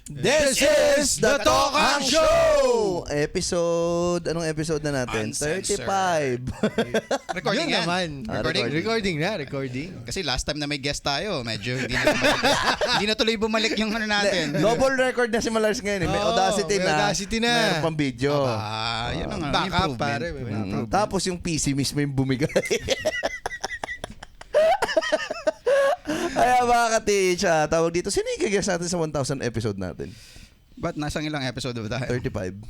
This is the Tokang Show! Anong episode na natin? Uncensored. 35. Recording Yun yan. naman. Recording. Recording. Kasi last time na may guest tayo, medyo hindi na tuloy bumalik yung ano natin. Double record na si Malars ngayon. May Oo, Audacity may na. Audacity na. Meron pang video. Yun ang Backup, improvement. pare. May improvement. Tapos yung PC mismo yung bumigay. Kaya mga ka-TH, tawag dito, sino yung gagas natin sa 1,000 episode natin? Ba't nasang ilang episode ba tayo? 35.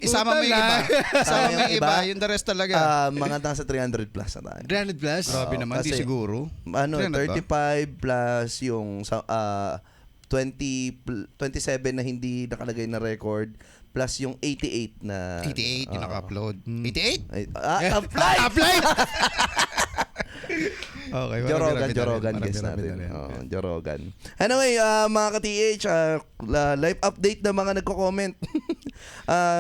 Isama mo yung iba. Isama mo yung iba. Yung the rest talaga. Mga nasa 300 plus na tayo. 300 plus? Grabe naman, di kasi- siguro. 35 plus yung 27 na hindi nakalagay na record plus yung 88 na 88 yung naka-upload. 88? Apply! Okay. Jorogan guest natin. Jorogan. Anyway, mga ka-TH, live update na mga nagko-comment.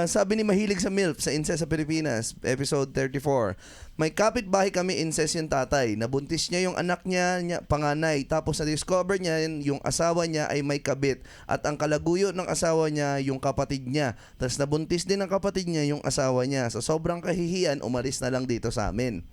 Sabi ni Mahilig sa MILF sa Incest sa Pilipinas, episode 34. May kapitbahay kami, incest yung tatay. Nabuntis niya yung anak niya, panganay. Tapos na-discover niya yung asawa niya ay may kabit. At ang kalaguyo ng asawa niya, yung kapatid niya. Tapos nabuntis din ng kapatid niya yung asawa niya. Sa sobrang kahihiyan, umalis na lang dito sa amin.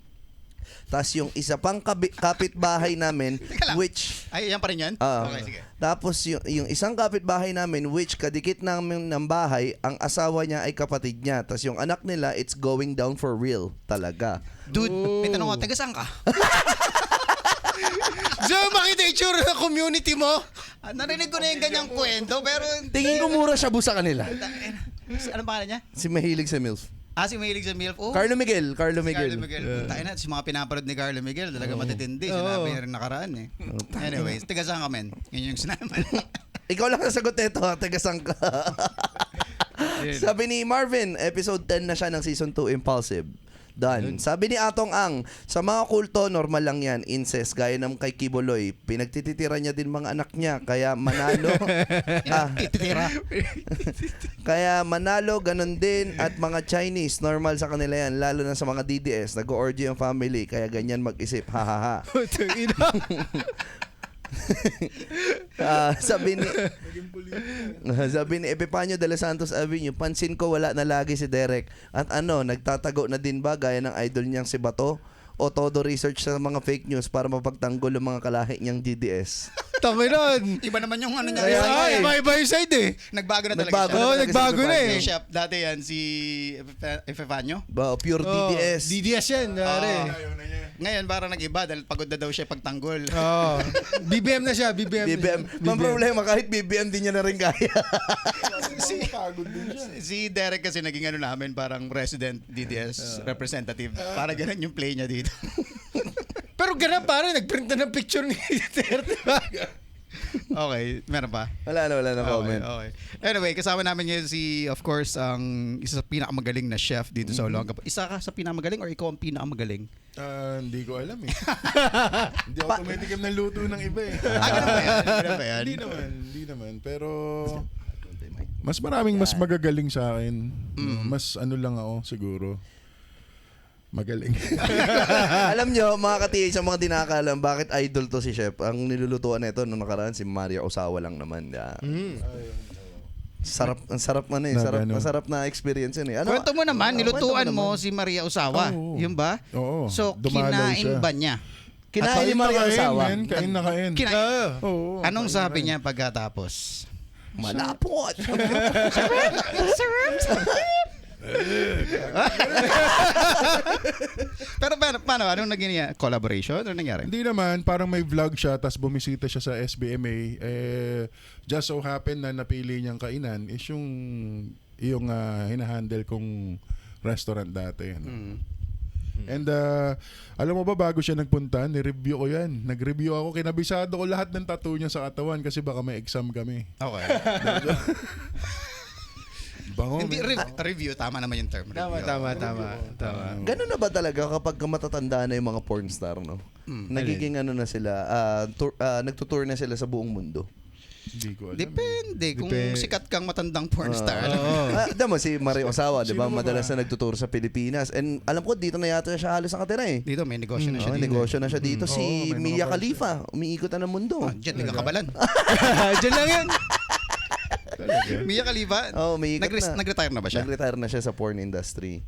Tapos yung isa pang kapitbahay namin, which... Ay, yan pa rin yan? Okay, sige. Tapos yung isang kapitbahay namin, which kadikit namin ng bahay, ang asawa niya ay kapatid niya. Tapos yung anak nila, it's going down for real talaga. Dude, may tanong ko, taga saan ka? Diyan makita yung tsura ng community mo. Narinig ko na yung ganyang kwento, pero... Tingin ko mura siya sa kanila. Anong pangalan niya? Si Mahilig sa MILF. Si Mahilig sa MILF. Oh, Carlo Miguel. Carlo Miguel. Tayo na, si mga pinapanood ni Carlo Miguel, talaga matitindi. Sinabi niya rin nakaraan eh. Anyways, tiga saan ka, men? Yun yung sinabi. Ikaw lang sasagot nito, tagasang ka. Sabi ni Marvin, episode 10 na siya ng season 2 Impulsive. Done. Sabi ni Atong Ang, sa mga kulto, normal lang yan, incest, gaya ng kay Kiboloy. Pinagtititira niya din mga anak niya, kaya manalo. Titira. Kaya manalo, ganun din. At mga Chinese, normal sa kanila yan, lalo na sa mga DDS, nag-orgy ang family, kaya ganyan mag-isip, ha ha ha. Sabi ni Epifanio de los Santos Avenue, pansin ko wala na lagi si Derek. At nagtatago na din ba gaya ng idol niyang si Bato? O todo research sa mga fake news para mapagtanggol ang mga kalahi niyang DDS? Tangay nun. Iba naman yung ano niya. Ay, iba yung side eh. Nagbago na talaga siya. Oo, nagbago na eh. Yung chef, dati yan, si Epifanio. Pure DDS. DDS yan, pare. Ngayon, parang nag-iba dahil pagod na daw siya pagtanggol. BBM na siya, BBM. Mang problema, kahit BBM din niya na rin kaya. Si Derek kasi naging namin, parang resident DDS representative. Para ganun yung play niya dito. Pero ganun pare, nagprint na ng picture ni Duterte. Okay, meron pa? Wala na comment. Okay. Anyway, kasama namin ngayon of course, ang isa sa pinakamagaling na chef dito sa Olongapo. Isa ka sa pinakamagaling or ikaw ang pinakamagaling? Hindi ko alam eh. Hindi ako tumitigam ng luto ng iba eh. Ganun ba yan? Hindi naman. Pero mas maraming mas magagaling sa akin. Mas lang ako siguro. Magaling. Alam nyo, mga ka-TH, sa mga di nakakalam, bakit idol to si Chef? Ang nilulutuan nito nung nakaraan, si Maria Osawa lang naman. Ang sarap man eh. Masarap na experience yun eh. Kwento mo naman, nilutuan mo si Maria Osawa. Yun ba? Oo. So, Dumalaw kinain siya. ba niya? Kinain ni Maria Osawa. Kain na kain. Oo. Anong sabi niya pagkatapos? Malapot! Pero paano? Anong naging niya? Collaboration? Ano nangyari? Hindi naman, parang may vlog siya, tapos bumisita siya sa SBMA. Just so happen na napili niyang kainan is yung hinahandle kong restaurant dati. And alam mo ba, bago siya nagpunta, ni-review ko yan. Nag-review ako, kinabisado ko lahat ng tattoo niya sa katawan kasi baka may exam kami. Okay. Bango. Hindi, review. Tama naman yung term. Review. Tama. Ganun na ba talaga kapag matatanda na yung mga porn star, no? Nagiging na sila, nagtutour na sila sa buong mundo. Hindi ko alam. Depende. Kung sikat kang matandang porn star. Alam mo, si Maria Osawa, di ba? Madalas na nagtuturo sa Pilipinas. And alam ko, dito na yata siya halos nakatira eh. Dito, may negosyo na siya dito. Negosyo na siya dito. Si may Mia mga Khalifa, umiikot na ng mundo. Diyan, nagkakabalan. Diyan lang yan. Talaga. Mia Khalifa? Oh, may Nag-retire na ba siya? Nag-retire na siya sa porn industry.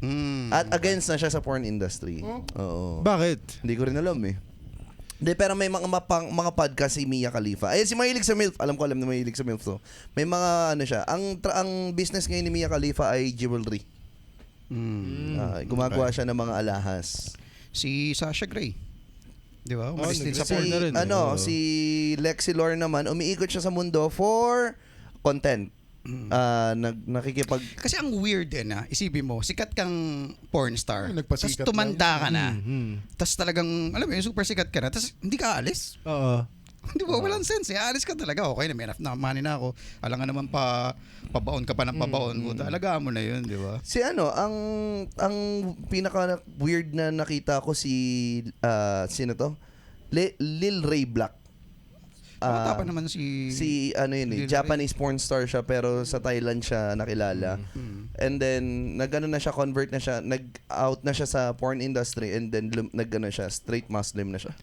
At Mm. against na siya sa porn industry. Oo. Bakit? Hindi ko rin alam eh. Hindi, pero may mga podcast si Mia Khalifa. Ayun, si mahilig sa MILF. Alam na mahilig sa MILF to. May mga ano siya. Ang business ngayon ni Mia Khalifa ay jewelry. Gumagawa siya ng mga alahas. Si Sasha Grey. Di ba? Umalis din sa nag-retire porn. na rin. Si Lexi Lore naman, umiikot siya sa mundo for content. Nakikipag... Kasi ang weird din isipin mo, sikat kang porn star. Ay, nagpasikat Tapos tumanda ka na. Mm-hmm. Tapos talagang, alam mo yun, super sikat ka na. Tapos hindi ka aalis. Oo. Di ba? Walang sense. Aalis ka talaga. Okay na, may enough na money na ako. Alam nga naman pabaon ka pa ng pabaon mo. Alagaan mo na yun, di ba? Si ang pinaka weird na nakita ko sino to? Lil Ray Black. Bata pa naman si Lil Japanese porn star siya pero sa Thailand siya nakilala. And then na siya, convert na siya, nag-out na siya sa porn industry and then siya, straight Muslim na siya.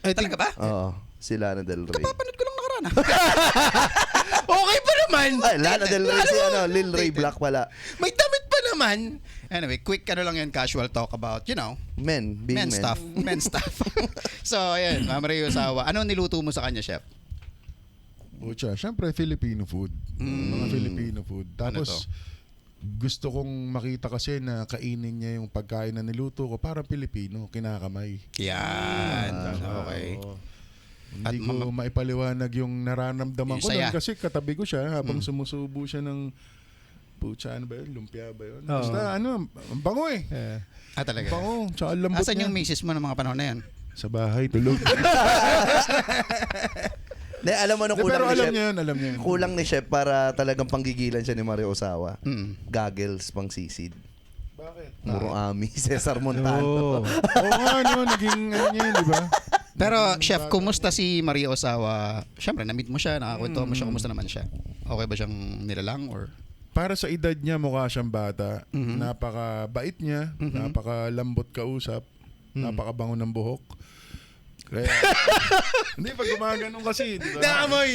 I think, Talaga ba? Oo, si Lana Del Rey. Kapapanood ko lang nakaraan. okay pa naman. Ay, Lana Del Rey Lil Ray Black pala. May damit pa naman. Anyway, quick lang yan, casual talk about, Men, being men men. stuff. Men stuff. So, ayan, Mario Osawa. Ano niluto mo sa kanya, chef? Pucha, syempre Filipino food. Mga Filipino food. Ano Tapos gusto kong makita kasi na kainin niya yung pagkain na niluto ko parang Pilipino, kinakamay. Yan. Okay. Hindi At ko maipaliwanag yung nararamdaman Yung ko saya. nun kasi katabi ko siya habang sumusubo siya ng pucha, ano ba yun? Lumpia ba yun? Basta ang bango eh. Talaga. Bango, tsaka lambot Asan niya. yung misis mo ng mga panahon na yan? Sa bahay, tulog. Alam mo nung Pero kulang ni alam Chef. niya yun, alam niya yun. Kulang ni Chef para talagang panggigilan siya ni Mario Osawa. Mm. Goggles pang sisid. Bakit? Puro Ami, Cesar Montano. Oo. Oo nga, no, naging ano niya yun, di ba? Pero, chef, kumusta si Maria Osawa? Siyempre, na-meet mo siya, nakakwento mo siya, kumusta naman siya? Okay ba siyang nilalang or... Para sa edad niya, mukha siyang bata. Napakabait niya, napakalambot kausap, napakabango ng buhok. Kaya, hindi, pag gumaganon kasi, di ba? Naamoy.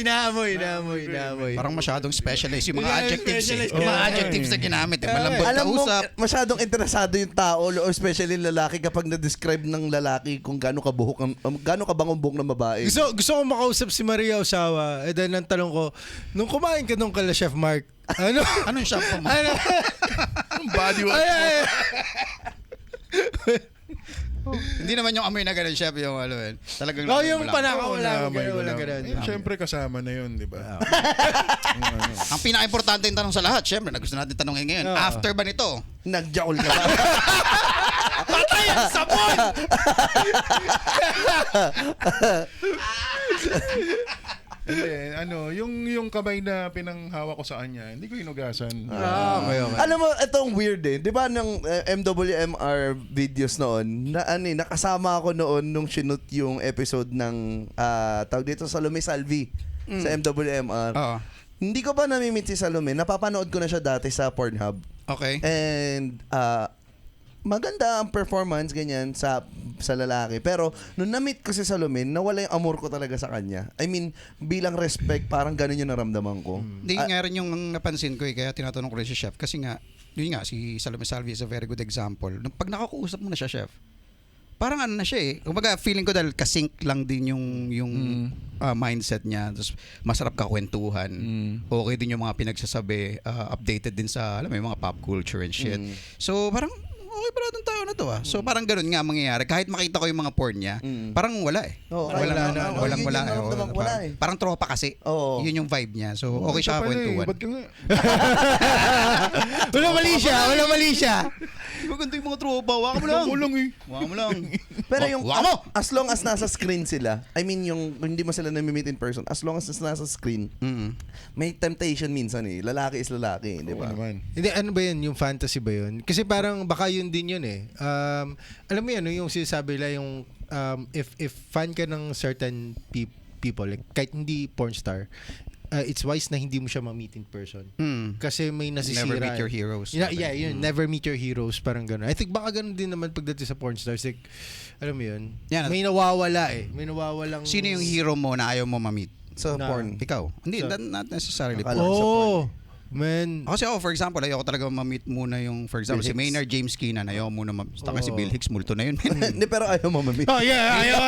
Parang masyadong specialized yung mga Yeah, adjectives specialized. Yung mga Yeah. adjectives na ginamit. Malambot Alam mo, kausap. masyadong interesado yung tao, or especially lalaki, kapag na-describe ng lalaki kung gaano kabangong buhok ng babae. Gusto ko makausap si Maria Osawa. And then, ang tanong ko, nung kumain ka nung kala Chef Mark, ano? Anong shampoo mo? Ano? Body wash. Ay. Hindi naman yung amoy na ganun, chef, yung ano yun. Talagang Oh, lamoy mo yung lang. panakaw, Oo, may wala lang. ganun. Siyempre kasama na yun, di ba? Ang pinaka-importante yung tanong sa lahat, syempre, na gusto natin tanongin ngayon. Oo. After ba nito? Nagjaol ka ba? Patay ang sabon! Hindi, yung kamay na pinanghawa ko sa kanya, hindi ko hinugasan. Okay. Alam mo, itong weird eh. Di ba nung MWMR videos noon, nakasama ako noon nung shoot yung episode ng, tawag dito, Salome Salvi sa MWMR. Oo. Hindi ko pa namimit si Salome. Napapanood ko na siya dati sa Pornhub. Okay. And maganda ang performance ganyan sa lalaki. Pero nung na-meet ko si Salome, nawala yung amor ko talaga sa kanya. I mean, bilang respect, parang ganun yung naramdaman ko. Hindi nga rin yung napansin ko kaya tinatanong ko rin si chef. Kasi nga, yun nga, si Salome Salvi is a very good example. Pag nakakausap mo na siya, chef, parang ano na siya eh. Kumbaga, feeling ko dahil kasync lang din yung mindset niya. Tapos masarap kakwentuhan. Okay din yung mga pinagsasabi. Updated din sa, alam mo, yung mga pop culture and shit. So, parang, okay pala itong tao na to ah. So, parang ganun nga mangyayari. Kahit makita ko yung mga porn niya, parang wala eh. Oo, Wala yun yung naramdaman ko, wala eh. Parang tropa kasi. Oo. Yun yung vibe niya. So, okay siya kakwentuhan. Ba't ka nga? Wala mali siya. Di ba ganito yung mga tropa? Waka mo lang. Kulang eh. Waka mo lang. Pero yung Waka mo! as long as nasa screen sila, I mean yung hindi mo sila na-meet in person, as long as nasa screen, may temptation minsan eh. Lalaki is lalaki, di Oo ba? naman. Hindi, ano ba yun? Yung fantasy ba yun? Kasi parang baka yun din yun eh. Alam mo yan, yung sinasabi lang yung if fan ka ng certain people, like kahit hindi porn star, it's wise na hindi mo siya ma-meet in person. Kasi may nasisira. Never meet your heroes. Yeah, yun. Never meet your heroes. Parang gano'n. I think baka gano'n din naman pagdating sa porn stars. Like, alam mo yun? Yan. May nawawala eh. May nawawalang... Sino yung hero mo na ayaw mo ma-meet? sa Na- porn? Ikaw? Hindi, So- not necessarily Akala- porn. sa Oh, man. Kasi for example, ayoko talaga ma-meet muna yung, for example, Bill si Hicks. Maynard James Keenan, ayoko muna Taka si Oo. Bill Hicks, multo na yun. Hindi, pero ayaw mo mamit. Oh, yeah, ayaw.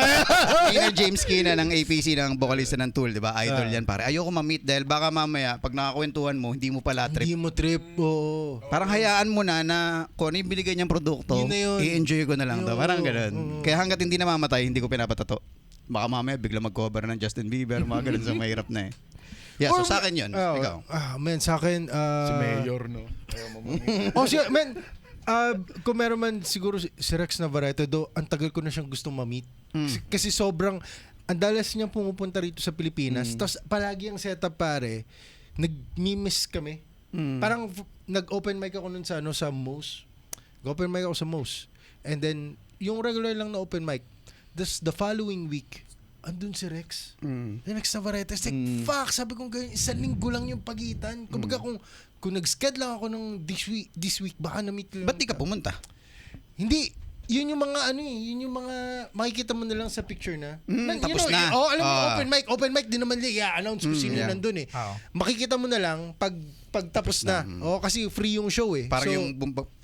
Maynard James Keenan ng APC, ng vocalista ng Tool, di ba? Idol yan, pare. Ayoko ma-meet dahil baka mamaya, pag nakakwentuhan mo, hindi mo pala trip. Hindi mo trip. Oo. Parang hayaan mo na kung ano yung binigay niyang produkto, Yun na yun. i-enjoy ko na lang to. Yun, Parang oo. ganun. Kaya hanggat hindi namamatay, hindi ko pinapatato. Baka mamaya bigla mag-cover ng Justin Bieber, mga ganun sa mahirap na eh. Yeah, so Or- sa akin yun. Ikaw. Man, sa akin, Si Mayor, no? Ayaw mo mamit. Oh, man, kung meron man siguro si Rex Navarrete, do ang tagal ko na siyang gustong ma-meet. Kasi sobrang, ang dalas niyang pumupunta rito sa Pilipinas. Tapos palagi ang setup pare, nag-miss kami. Parang nag-open mic ako nun sa, sa Moose. Nag-open mic ako sa Moose. And then, yung regular lang na open mic. This, the following week, andun si Rex. Yung Rex Navarrete. It's like, fuck, sabi ko ganyan, isang linggo lang yung pagitan. Kumbaga kung nag-sked lang ako ng this week, baka na-meet lang. Ba't di ka pumunta? Hindi. Yun yung mga yun yung mga makikita mo na lang sa picture na. Tapos na. Oh, alam mo, Ah. open mic din naman i-announce kung sino yeah. nandun eh. Oo. Makikita mo na lang pag tapos na. Oh, kasi free yung show eh. Parang So, yung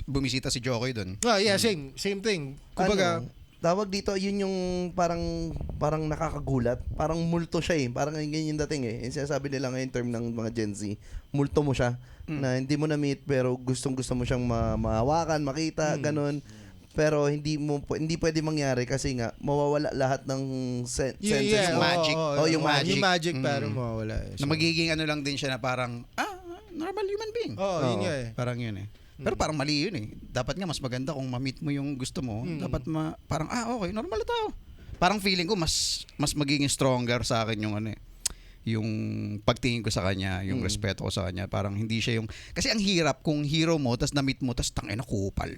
bumisita si Jokoy doon. yeah, same thing. Kumbaga, Tawag dito, yun yung parang nakakagulat. Parang multo siya eh. Parang ganyan yung dating eh. Yung sinasabi nila ngayon term ng mga Gen Z, multo mo siya. Na hindi mo na-meet pero gustong-gusto mo siyang mahawakan, makita, ganun. Pero hindi pwede mangyari kasi nga mawawala lahat ng senses Yung mo. magic. Yung magic. Yung magic parang mawawala. Eh. Na magiging ano lang din siya na parang, normal human being. Yun nga eh. Parang yun eh. Pero parang mali yun eh. Dapat nga mas maganda kung ma-meet mo yung gusto mo. Dapat parang, okay, normal na tao. Parang feeling ko mas magiging stronger sa akin yung ano eh. Yung pagtingin ko sa kanya, yung respeto ko sa kanya. Parang hindi siya yung... Kasi ang hirap kung hero mo, tas na-meet mo, tas tangina kupal.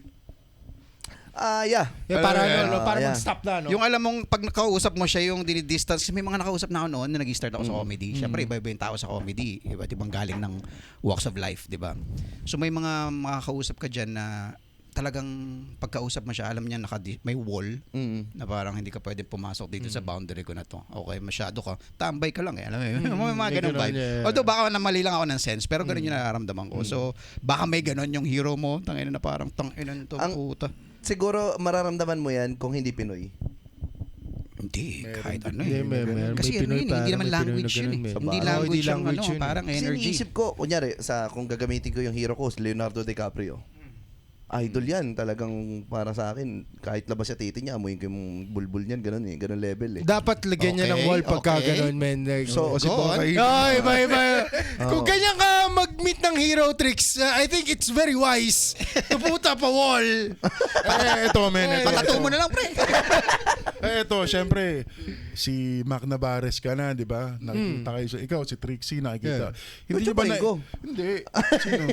Yeah. Parang yeah. mag-stop na, no? Yung alam mong pag nakausap mo siya yung dinidistance, kasi may mga nakausap na ako noon na nag-start ako sa comedy. Siyempre iba-iba yung tao sa comedy, iba't ibang galing ng walks of life, di ba? So may mga makakausap ka dyan na talagang pagkausap mo siya, alam niya may wall na parang hindi ka pwede pumasok dito sa boundary ko na to. Okay, masyado ka. Tambay ka lang eh. Alam mo yun? May mga ganun vibe. yeah. Although baka namali lang ako ng sense, pero ganun yung nararamdaman ko. So baka may ganun yung hero mo, tangina na parang tanginan to puta. Siguro mararamdaman mo yan kung hindi Pinoy. Hindi, kahit ano Hindi, eh. meron. Kasi May ano Pinoy yun, hindi parang naman may Pinoy language na yun eh. ganun, Hindi eh. language yung language ano, yun eh. parang Kasi energy. iniisip ko, kunyari, kung gagamitin ko yung hero ko, si Leonardo DiCaprio. Idol yan, talagang para sa akin, kahit labas siya titi niya, amoy ko yung bulbul niyan, ganun eh, ganun level eh. Dapat lagyan niya ng Okay, wall pagka okay. ganun, man. Like, So, Go on. iba. Kung ganyan ka mag-meet ng hero tricks, I think it's very wise to put up a wall. Ito, men. Patato mo na lang, pre. Ito, syempre, si Mac Navarez ka na, di ba? Nakikita kayo. Ikaw, si Trixie, nakikita. Hindi nyo ba Ringo. Hindi. Sino?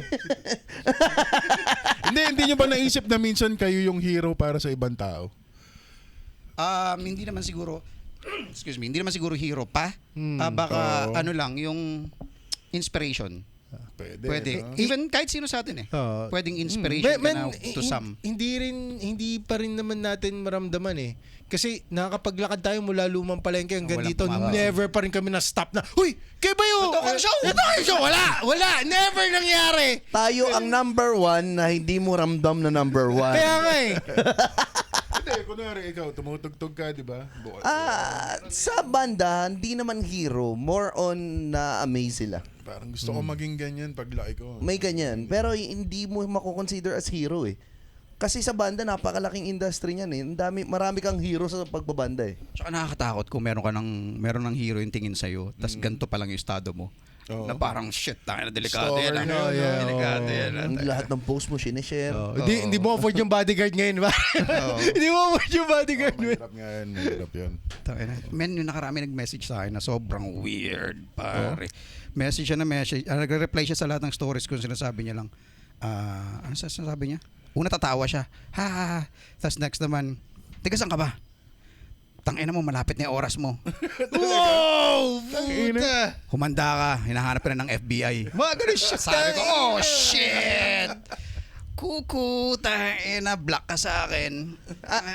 hindi nyo ba naisip na minsan kayo yung hero para sa ibang tao? Hindi naman siguro, hindi naman siguro hero pa. Baka Oo. ano lang, yung inspiration. Pwede. no? Even kahit sino sa atin eh. Oo. Pwedeng inspiration ka na to some. Hindi pa rin naman natin maramdaman eh. Kasi nakakapaglakad tayo mula lumang palengke hanggang Walang dito, pumapasok. never pa rin kami na-stop na, Huy! Kayo ba yun? Ito kang show! Ito kang show! Wala! Never nangyari! Tayo ang number one na hindi mo ramdam na number one. Kaya nga eh. Hindi, kunwari ikaw, tumutugtog ka, di ba? Sa banda, hindi naman hero. More on na-amaze sila. Parang gusto ko maging ganyan pag laki ko. May ganyan. Pero hindi mo mako-consider as hero eh. Kasi sa banda, napakalaking industry niyan eh. Marami kang hero sa pagbabanda eh. Tsaka nakakatakot kung meron ng hero yung tingin sa'yo, tas ganito pa lang yung estado mo. Oo. Na parang shit, tayo na delikado Stalker yan. na yun, yeah. Delikado yan. Lahat ng post mo, sinishare. Hindi mo afford yung bodyguard ngayon, ba? Hindi mo afford yung bodyguard ngayon. Mahirap nga yan, mahirap yun. Men, yung nakarami nag-message sa akin na sobrang weird, pare. Message siya na message. Nagre-reply siya sa lahat ng stories kung sinasabi niya lang. Ano sinasabi niya? Una tatawa siya. Ha. Tapos next naman, tiga saan ka ba? Tangina mo, malapit na yung oras mo. Wow! Puta! Humanda ka, hinahanap ka na ng FBI. Mga ganun siya. Sabi ko, oh shit! Kuku, na black ka sa akin.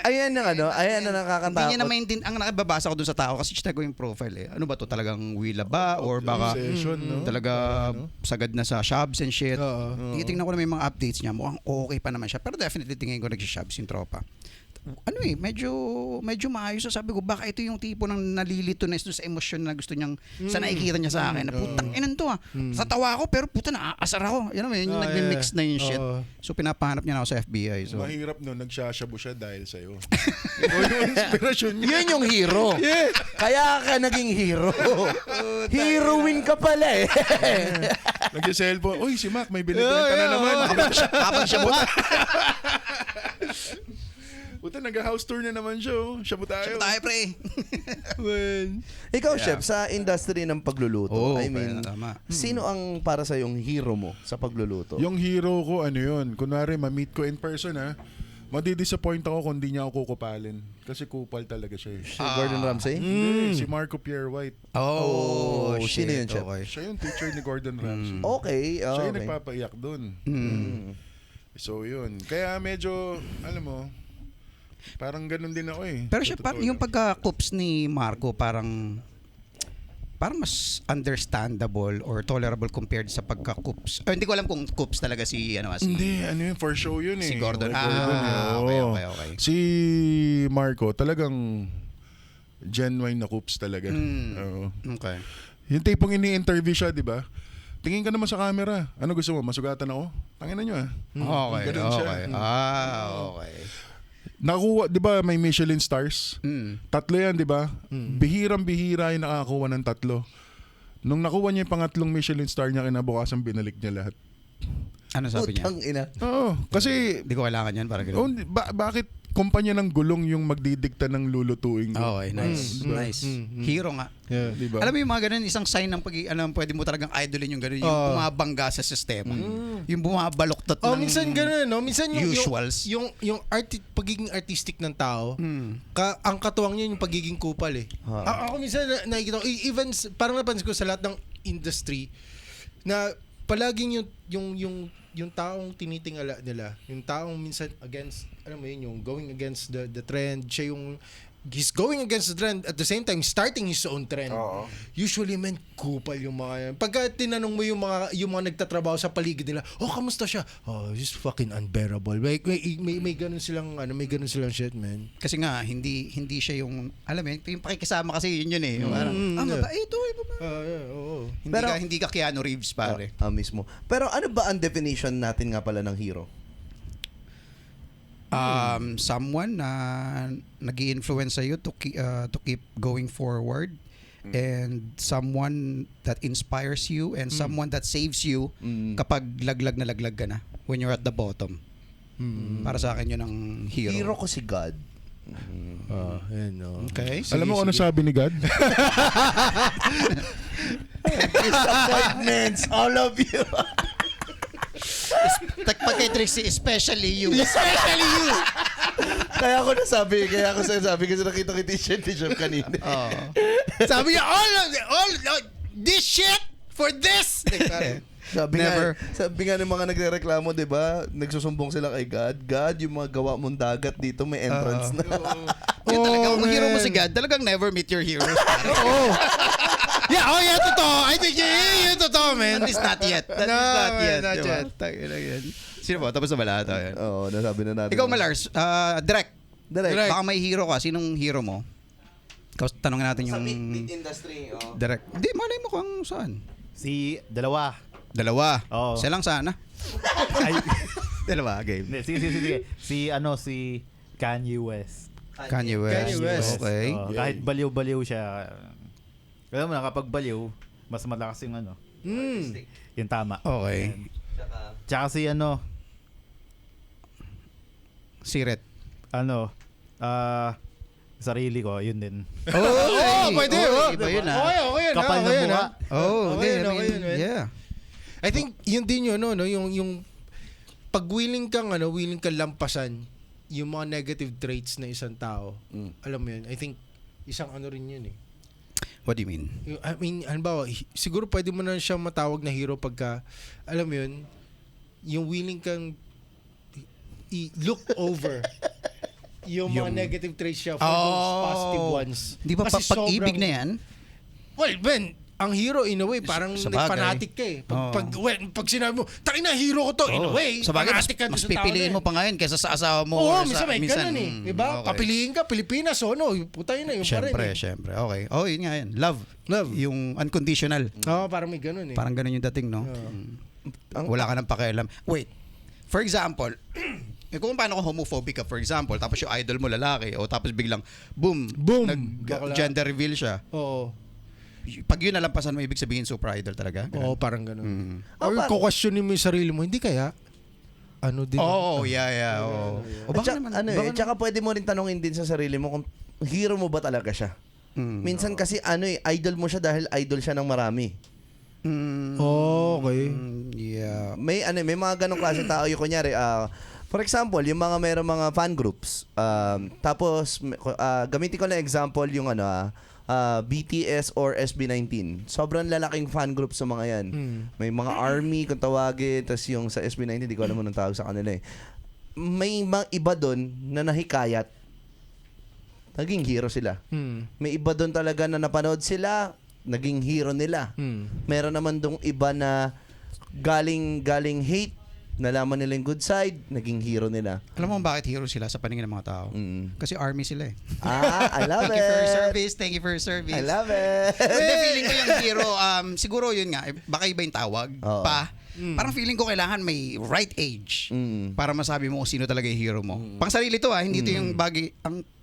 Ayan ang ayan ang nakakatakot. Hindi niya na maintindihan. Ang nakababasa ko dun sa tao kasi check ko yung profile eh. Ano ba to? Talagang wila ba? Or baka Obsession, no? talaga sagad na sa shops and shit. Oo. Titingnan ko na may mga updates niya. Mukhang okay pa naman siya. Pero definitely tingin ko nagsishops yung tropa. Ano medyo maayos. Sabi ko, baka ito yung tipo ng nalilito na sa emosyon na gusto niyang sa nakikita niya sa akin. Na putang inan to Sa tawa ko, pero puta naaasar ako. Yun yung nagmi-mix na yung shit. So pinapahanap niya na ako sa FBI. So Mahirap no, nagsashabu siya dahil sa'yo. O yung inspirasyon niya. Yun yung hero. Kaya ka naging hero. Heroine ka pala eh. Nag-cellphone, uy si Mac, may binibenta na naman. kapag siya buka. Puta, nag-house tour na naman siya. Shabu tayo. Tayo pre. Ikaw, chef, sa industry ng pagluluto, Oo, I mean, tama. sino ang para sa yung hero mo sa pagluluto? Yung hero ko, ano yun? Kunwari, ma-meet ko in person madidisappoint ako kung di niya ako kukupalin. Kasi kupal talaga siya. Si Gordon Ramsay? Hindi, si Marco Pierre White. Oh, sino yun, chef? Okay. Siya yung teacher ni Gordon Ramsay. Okay. Siya yung okay. nagpapaiyak dun. So yun. Kaya medyo, alam mo, parang ganun din ako eh. Pero siya, Sa totoo yung lang. pagka-coops ni Marco, parang mas understandable or tolerable compared sa pagka-coops. Hindi ko alam kung coops talaga si Hindi, ano yun, for show yun eh. si Gordon. Okay, Okay, oo. okay. Si Marco, talagang genuine na coops talaga. Oo. Okay. Yung tipong ini-interview siya, di ba? Tingin ka naman sa camera. Ano gusto mo? Masugatan ako? Tangin na nyo Okay, Ganun siya. okay. Okay. Nakuha, di ba may Michelin stars? Tatlo yan, di ba? Bihirang-bihira yung nakakuha ng tatlo. Nung nakuha niya yung pangatlong Michelin star niya, kinabukasan binalik niya lahat. Ano sabi niya? Putang ina. Oo, kasi Hindi ko kailangan yan para oh, gano'n. bakit kumpanya ng gulong yung magdidikta ng lulutuin ko? Okay, nice. Diba? Nice. Hero nga. Yeah. Diba? Alam mo yung mga ganun, isang sign ng pwede mo talagang idolin yung ganun, yung bumabangga sa sistema. Yung bumabaloktot ng minsan gano'n, no? Minsan yung usuals. yung pagiging artistic ng tao, ang katuwang niya yung pagiging kupal eh. Ako minsan nakikita ko, even parang napansin ko sa lahat ng industry na palaging yung taong tinitingala nila, yung taong minsan against, alam mo yun, yung going against the trend, siya yung he's going against the trend at the same time starting his own trend. Usually man kupal yung mga yan. Pagka tinanong mo yung mga nagtatrabaho sa paligid nila, kamusta siya? He's fucking unbearable. May ganun silang shit, man. Kasi nga hindi siya yung alam mo yung pakikisama kasi yun eh. Parang mabait to, Oo. hindi ka Keanu Reeves pare. Mismo. Pero ano ba ang definition natin nga pala ng hero? Someone na nag-i-influence sa'yo to keep going forward, and someone that inspires you, and someone that saves you kapag laglag ka na when you're at the bottom. Para sa akin yun ang hero. Hero ko si God. Ayan, no. Okay. Alam mo kung ano sabi ni God? Disappointments, all of you. Pag kay Trixie, especially you. Kaya ako nasabi kasi nakita ko yung t-shirt ni Chef kanina. Sabi niya, all this shit for this. Sabi Never. nga ng mga nagrereklamo, 'di ba? Nagsusumbong sila kay God. God, yung mga gawa mong dagat dito may entrance na. Yun talaga, kung hero mo si God, talagang never meet your heroes. Yeah, totoo. I think yun totoo, man. At least not yet. At No, least not man, yet. not diba? yet. Tangina yan. Sino ba? Tapos na ba lahat? Yan. Oo, nasabi na natin. Ikaw, Malars, direct. Direct. Baka may hero ka. Sinong hero mo? Tanongin natin yung... Sa meat industry, Direct. Hindi, malay mo kung saan. Dalawa. Oo. Isa lang sana. Ay, Dalawa, game. hindi, sige. Si Kanye West. Kanye West. Okay. Oo, kahit baliw-baliw siya. Alam mo na, kapag baliw, mas malakas yung yung tama. Okay. Tsaka Siret. Sarili ko, yun din. Pwede. Iba yun, Okay yun. Kapal okay na yun, mukha. Okay yun, I mean, man. yeah. I think yun din yun, no, yung pag willing kang lampasan yung mga negative traits na isang tao. Alam mo yun, I think isang rin yun eh. What do you mean? I mean, halimbawa, siguro pwede mo na siya matawag na hero pagka, alam mo yun, yung willing kang i-look over yung mga negative traits siya for those positive ones. Di ba Kasi pag-ibig sobrang- na yan? Well, Ben, ang hero in a way, parang Sa bagay. fanatic ka eh. Pag sinabi mo, takin na, hero ko to, in a way, Sa bagay, fanatic ka mas doon sa tao pipiliin na mo pa ngayon kaysa sa asawa mo. Oo, or minsan may ganun eh. Diba? okay. Papiliin ka, Pilipinas, o no, puta yun na, yung pa rin eh. Siyempre. Okay. Oh, yun nga yan. Love. Love. Yung unconditional. Oo, parang may ganun eh. Parang ganun yung dating, no? Wala ka nang pakialam. Wait. For example, kung paano ka homophobic ka, for example, tapos yung idol mo lalaki, o tapos biglang, boom, Bakla. gender reveal siya. Oo. Pag yun nalampasan mo, ibig sabihin super idol talaga? Oo, parang ganun. Mm. Or kukwestiyonin mo yung sarili mo, hindi kaya? Ano din? Oo, yeah. O baka naman. Tsaka pwede mo rin tanongin din sa sarili mo kung hero mo ba talaga siya. Minsan kasi idol mo siya dahil idol siya ng marami. Okay. Yeah. May mga ganong klase tao yung kunyari, for example, yung merong mga fan groups. Tapos gamitin ko na example yung BTS or SB19. Sobrang lalaking fan group sa mga yan. May mga army kung tawagin, tas yung sa SB19 di ko alam mo nang tawag sa kanila eh. May mga iba doon na nahikayat. Naging hero sila. May iba doon talaga na napanood sila, naging hero nila. Meron naman dong iba na galing hate, nalaman nila yung good side, naging hero nila. Alam mo bakit hero sila sa paningin ng mga tao? Kasi army sila eh. I love Thank you for your it. service. Thank you for your service. I love it. Hindi, feeling ko yung hero, siguro yun nga, baka iba yung tawag, Oo. Parang feeling ko kailangan may right age para masabi mo kung sino talaga yung hero mo. Pang sarili to hindi to yung bagay,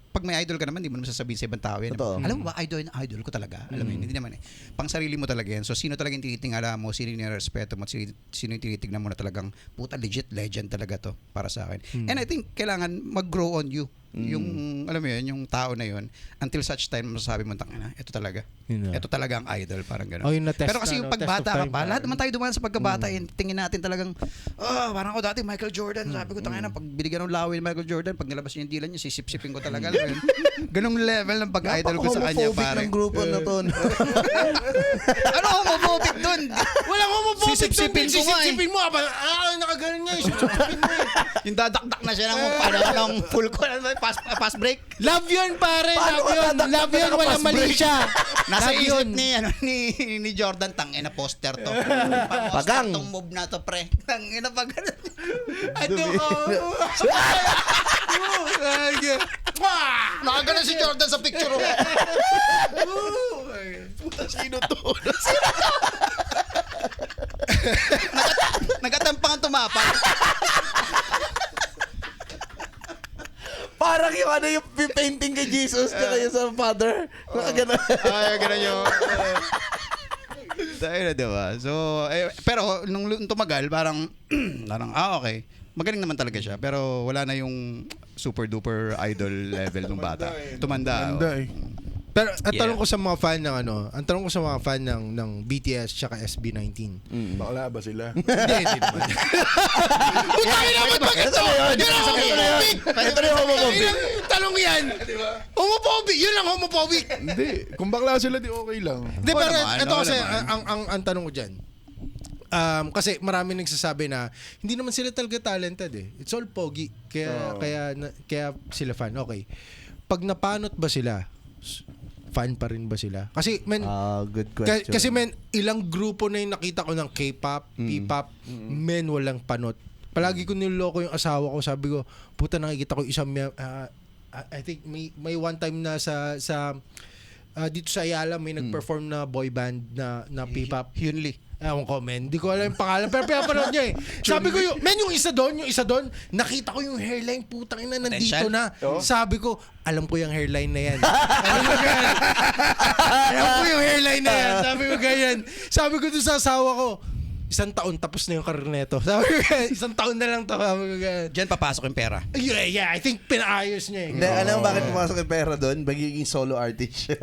pag may idol ka naman, hindi mo naman sasabihin sa ibang tao yan. Totoo. Alam mo ba, idol ko talaga. Alam mo yun, hindi naman eh. Pang sarili mo talaga yan. So, sino talaga yung tinitingala mo, sino yung nirespeto mo, sino yung tinitignan mo na talagang, puta, legit legend talaga to para sa akin. And I think, kailangan mag-grow on you. Yung, alam mo yun, yung tao na yun, until such time, masasabi mo, tangina, ito talaga. Yun na. Ito talaga ang idol, parang gano'n. Oh, yung na-test Pero kasi na, yung no? Test pagbata of ka time, pa, lahat parang- naman tayo dumaan sa pagkabata, tingin natin talagang, parang ako dati, Michael Jordan. Sabi ko, tangina, pag binigyan ng laway ni Michael Jordan, pag nilabas niya yung dila niya, sisip-sipin ko talaga. Alam mo yun? Ganong level ng pag-idol ko sa kanya, Napaka-homophobic pare. ng grupo na to. Ano homophobic dun? Walang homophobic. Sisip-sipin ko nga eh. Sisip-sipin mo. Nakaganon nga eh. Sisip-sipin mo eh. Yung dadakdak na siya ng full ko, pass break. Love yun, pare. Paano Love yun. ka dadakdak Love yun. na Walang mali naka-pass siya. Nasa Love isip yun. ni Jordan, tangina poster to. Pagang. Tong move na to, pre. Tangina pag Ano ka? Nakagano si Jordan sa picture ko. Sino to? Nagatampang tumapak. Parang yung yung painting kay Jesus tsaka yung sa Father. Ganun. Ay, ganun yun. Tayo na, diba? So, pero nung tumagal, parang, okay. Magaling naman talaga siya. Pero wala na yung super duper idol level ng bata. Tumanda. Ganda eh. Pero ang tanong ko sa mga fan ng BTS tsaka SB19. Bakla ba sila? Hindi naman. Tayo naman ba ito? Ito na yung homophobic. Tanong yan. Homophobic. Yun lang homophobic. Hindi. Kung bakla sila, di okay lang. Hindi, Oo pero naman, ito oo kasi, naman. ang tanong ko dyan, kasi marami nagsasabi na hindi naman sila talaga talented eh. It's all pogi. Kaya sila fan. Okay. Pag napanot ba sila, fan pa rin ba sila? Kasi men, Good question. kasi men, ilang grupo na yung nakita ko ng K-pop, P-pop, men walang panot. Palagi ko niloloko yung asawa ko. Sabi ko, puta, nakikita ko isang I think may one time na sa dito sa Ayala may nag-perform na boy band na P-pop. Hyunli. Ewan ko, men. Hindi ko alam yung pangalan. Pero pinapanood niya eh. Sabi ko yung isa doon, nakita ko yung hairline, putang ina, nandito na. Sabi ko, alam ko yung hairline na yan. Alam ko yung hairline na yan. Sabi ko ganyan. Sabi ko doon sa asawa ko, 1 taon tapos na yung career neto. Sabi ko ganyan, 1 taon na lang to. Sabi ko ganyan. Diyan papasok yung pera. Yeah, I think pinaayos niya eh. Hindi, alam mo bakit pumasok yung pera doon? Magiging solo artist siya.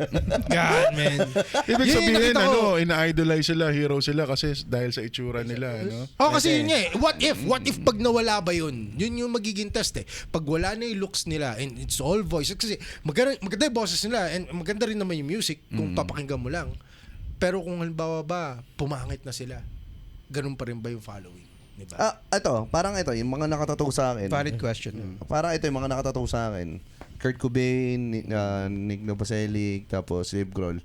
God, man. Ibig Yun yung sabihin, nakita ko. ina-idolize sila, hero sila kasi dahil sa itsura nila, ano? Oh, kasi yun nga eh. What if pag nawala ba yun? Yun yung magiging test eh. Pag wala na yung looks nila and it's all voice. Kasi maganda yung boses nila and maganda rin naman yung music kung papakinggan mo lang. Pero kung halimbawa ba, pumangit na sila, ganun pa rin ba yung following? Diba? Parang ito, yung mga nakatato sa akin. Valid question. Parang ito yung mga nakatato sa akin. Kurt Cobain, Nick Novoselic, tapos Dave Grohl.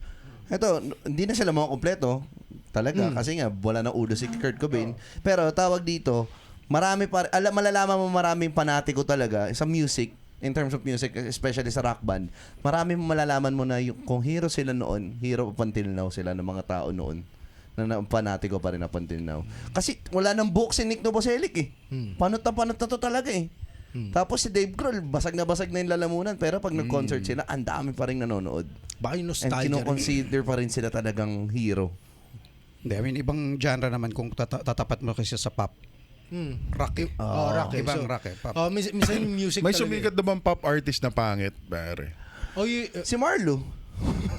Ito, hindi na sila mga kompleto. Talaga. Kasi nga, wala na ulo si Kurt Cobain. Pero tawag dito, marami malalaman mo maraming panatiko talaga sa music. In terms of music, especially sa rock band. Marami mo malalaman mo na kung hero sila noon, hero up until now sila ng mga tao noon. Na panatiko pa rin up until now. Kasi wala nang book si Nick Novoselic eh. Panot na to talaga eh. Tapos si Dave Grohl, basag na yung lalamunan. Pero pag nag-concert sila, ang dami pa rin nanonood. Baka yung And nostalgia kino-consider pa rin sila talagang hero. Hindi, I mean, ibang genre naman kung tatapat mo kasi sa pop. Rock eh. rock eh. Ibang So, rock eh. Pop. minsan yung music May talaga. sumikat na bang pop artist na pangit, pare? Si Marlo.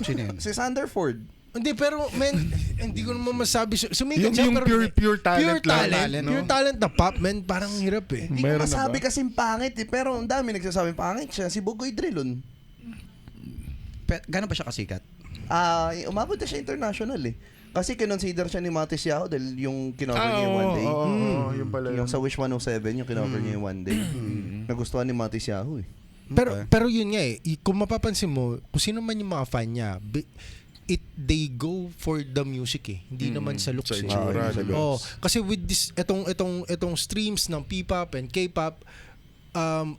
Sino yun? Si Sanderford. Hindi, pero men, hindi ko naman masabi. Sumikat Yung siya, pero pure talent lang. Pure talent na pop, men, parang hirap eh. Hindi ko Meron na masabi ba? kasing pangit eh. Pero ang dami nagsasabing pangit siya. Si Bugoy Drilon. Gano'n ba siya kasikat? Umabot na siya international eh. Kasi kinonsider siya ni Matis Yao dahil yung kinover niya yung One Day. Yung pala. Yung sa Wish 107, yung kinover niya yung One Day. Nagustuhan ni Matis Yao eh. Pero yun nga eh, kung mapapansin mo, kung sino man yung mga fan niya, they go for the music eh. Hindi naman sa looks Sa eh. itsura, sa looks. Oh, kasi with this etong streams ng P-pop and K-pop,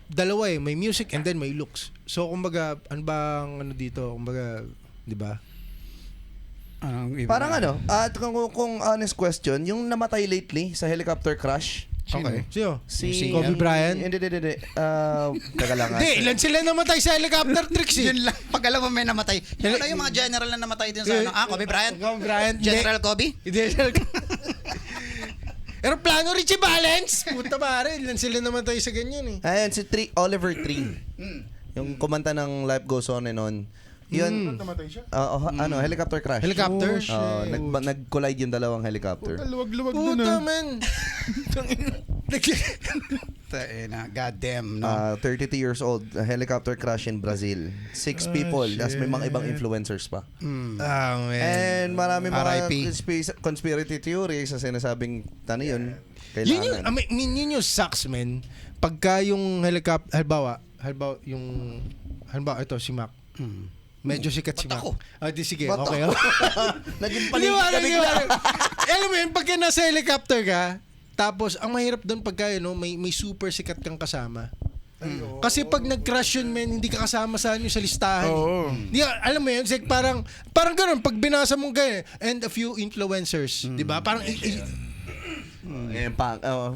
dalawa eh, may music and then may looks. So kumbaga, ano bang ano dito, kumbaga, 'di ba? Parang ano, at kung honest question, yung namatay lately sa helicopter crash, Okay. Sino? si Kobe Bryant? Hindi. Taga lang. Hindi, ilan sila namatay sa helicopter tricks eh. Yun lang. Pag alam mo may namatay. Yun lang yung mga general na namatay din sa ano. Kobe Bryant? Kobe Bryant. General Kobe? Aeroplano Richie Valens. Puta pare, ilan sila namatay sa ganyan eh. Ayun, si Oliver Tree. Yung kumanta ng Life Goes On and On. Yun, Namatay siya? helicopter crash. Helicopter? Nag-collide yung dalawang helicopter. Luwag-luwag dun Puta ah. man. God damn, no? 32 years old, a helicopter crash in Brazil. 6 people, tas may mga ibang influencers pa. Ah, man. And marami mga RIP. conspiracy theories sa sinasabing yun. Yun yung, Kailangan. I mean, yun yung sucks, man. Pagka yung helicopter, halimbawa ito, si Mac. Medyo sikat si Mac. ako? Di sige, Ba't okay. ako? Naging panig Liwanag, ka bigla. liwanag. Alam mo yun, pagka nasa helicopter ka, tapos ang mahirap doon pagka may super sikat kang kasama. Kasi pag nag-crash yun, man, hindi ka kasama sa listahan. Oo. Di, alam mo yun, like, parang ganun, pag binasa mong ganyan, and a few influencers, di ba? Parang,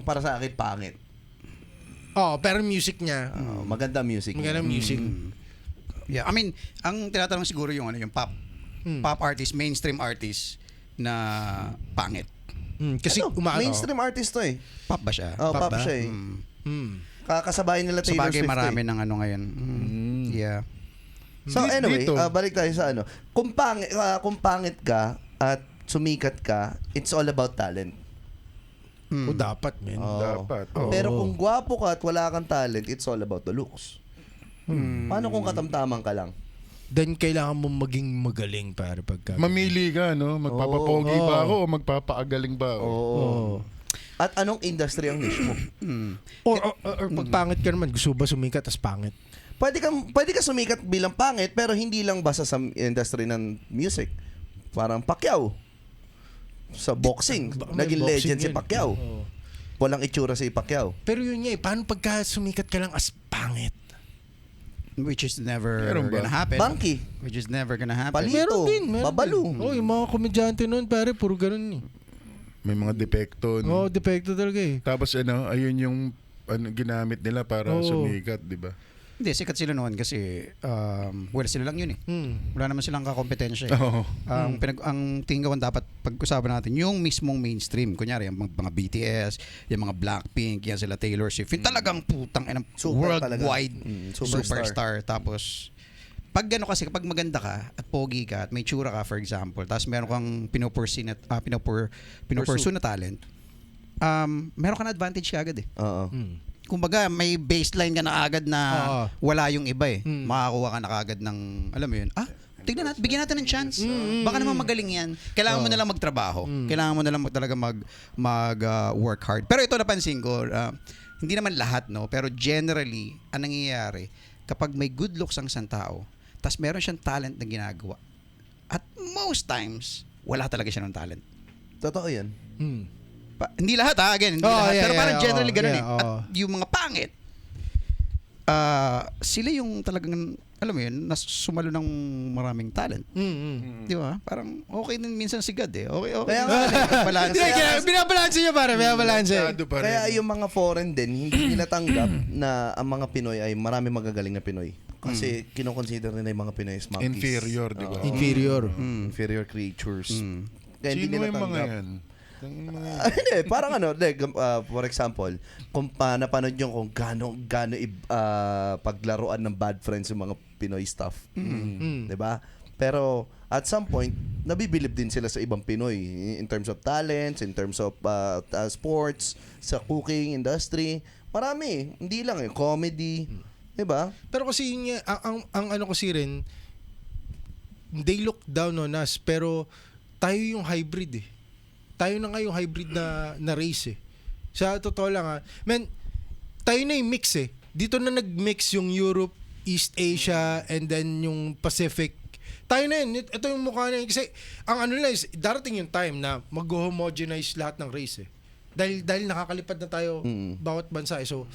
Para sa akin, pangit. pero music niya, Maganda music. maganda music. Yeah, I mean, ang tinatanong siguro yung pop artist, mainstream artist na pangit. Kasi mainstream artist to eh. Pop ba siya? Pop ba? siya eh. Kakasabay nila Taylor Sabagay Swift marami eh. ng ano ngayon. Yeah. So anyway, Dito. balik tayo sa ano. Kung pangit ka at sumikat ka, it's all about talent. O dapat, man. Oo. Dapat. Oo. Pero kung gwapo ka at wala kang talent, it's all about the looks. Paano kung katamtaman ka lang? Then kailangan mo maging magaling para pagka. Mamili ka, no? Magpapapogi ba ako o magpapaagaling ba ako? Oo. At anong industry ang niche mo? Or pag pangit ka naman, gusto ba sumikat as pangit? Pwede ka sumikat bilang pangit pero hindi lang basta sa industry ng music. Parang Pacquiao. Sa boxing, May naging boxing legend si yun. Pacquiao. Oo. Walang itsura si Pacquiao. Pero yun nga paano pagka sumikat ka lang as pangit? Which is never Meron ba? gonna happen. Banky. Which is never gonna happen. Palito. Babalu. Oh, yung mga komedyante noon, pare, puro ganun eh. May mga depekto. Oh, No? depekto talaga eh. Tapos ayun yung ginamit nila para Oo. sumikat, di ba? Hindi, sikat sila noon kasi sila lang yun eh. Wala naman silang kakompetensya eh. Oo. Ang tingin ko dapat pag-usapan natin yung mismong mainstream. Kunyari, yung mga BTS, yung mga Blackpink, yan sila Taylor Swift. Yung talagang putang Super talaga. worldwide Superstar. superstar. Tapos, pag gano kasi, kapag maganda ka at pogi ka at may tsura ka, for example, tapos meron kang pinupursue na talent, meron ka na advantage ka agad eh. Oo. Kumbaga, may baseline ka na agad na wala yung iba eh. Makakuha ka na agad ng, alam mo yun, tignan natin, bigyan natin ng chance. Baka naman magaling yan. Kailangan mo na lang magtrabaho. Kailangan mo na lang talaga work hard. Pero ito napansin ko, hindi naman lahat, no? Pero generally, ang nangyayari, kapag may good looks ang isang tao, tas meron siyang talent na ginagawa, at most times, wala talaga siya ng talent. Totoo yan. Hindi lahat again, hindi lahat. Pero parang generally ganun eh. oo. At yung mga pangit, sila yung talagang, alam mo yun, sumalo ng maraming talent. Di ba? Parang okay din minsan si God eh. Okay. Kaya nga, Balance. Binabalanse niya pare, binabalanse. Masyado pa rin. kaya yung mga foreign din, hindi nila tanggap na ang mga Pinoy ay marami magagaling na Pinoy. Kasi kinoconsider nila yung mga Pinoy as monkeys. Inferior, di ba? Inferior. Inferior creatures. Kaya hindi Sino nila yung mga tanggap. yan? Hindi, parang for example, kung napanood nyo kung gaano paglaruan ng bad friends yung mga Pinoy stuff. 'Di ba? Pero at some point, nabibilib din sila sa ibang Pinoy in terms of talents, in terms of sports, sa cooking industry. Marami, hindi lang comedy, 'di ba? Pero kasi yun nga, ang ano kasi rin, they look down on us, pero tayo yung hybrid eh. Tayo na nga yung hybrid na race eh. Sa totoo lang tayo na yung mix eh. Dito na nag-mix yung Europe, East Asia, and then yung Pacific. Tayo na yun. Ito yung mukha na yun. Kasi ang ano lang is, darating yung time na mag-homogenize lahat ng race eh. Dahil nakakalipad na tayo bawat bansa eh. So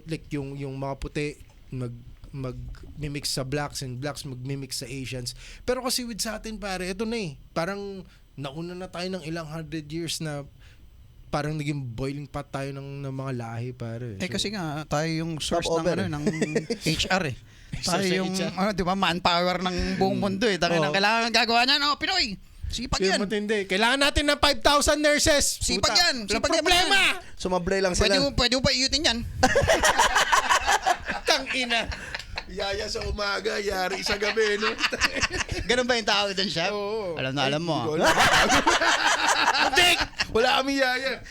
like yung mga puti mag-mimix sa blacks and blacks mag-mimix sa Asians. Pero kasi with sa atin pare, ito na eh. Parang nauna na tayo ng ilang 100 years na parang naging boiling pot tayo ng mga lahi pare. Kasi nga tayo yung source Stopover. ng HR eh. Tayo Source ng yung HR. di ba manpower ng buong mundo eh. Tayo na kailangan gagawa niyan, Pinoy. Sipag Kaya yan. matindi. Kailangan natin ng 5,000 nurses. Sipag Puta. yan. Walang Sipag yan. problema. Sumablay lang sila. Pwede mo pa iutin yan. Tangina. Yaya sa umaga, yari sa gabi, no? Ganun ba yung tawag dyan, Chef? Oo. Alam mo. Wala kami yaya.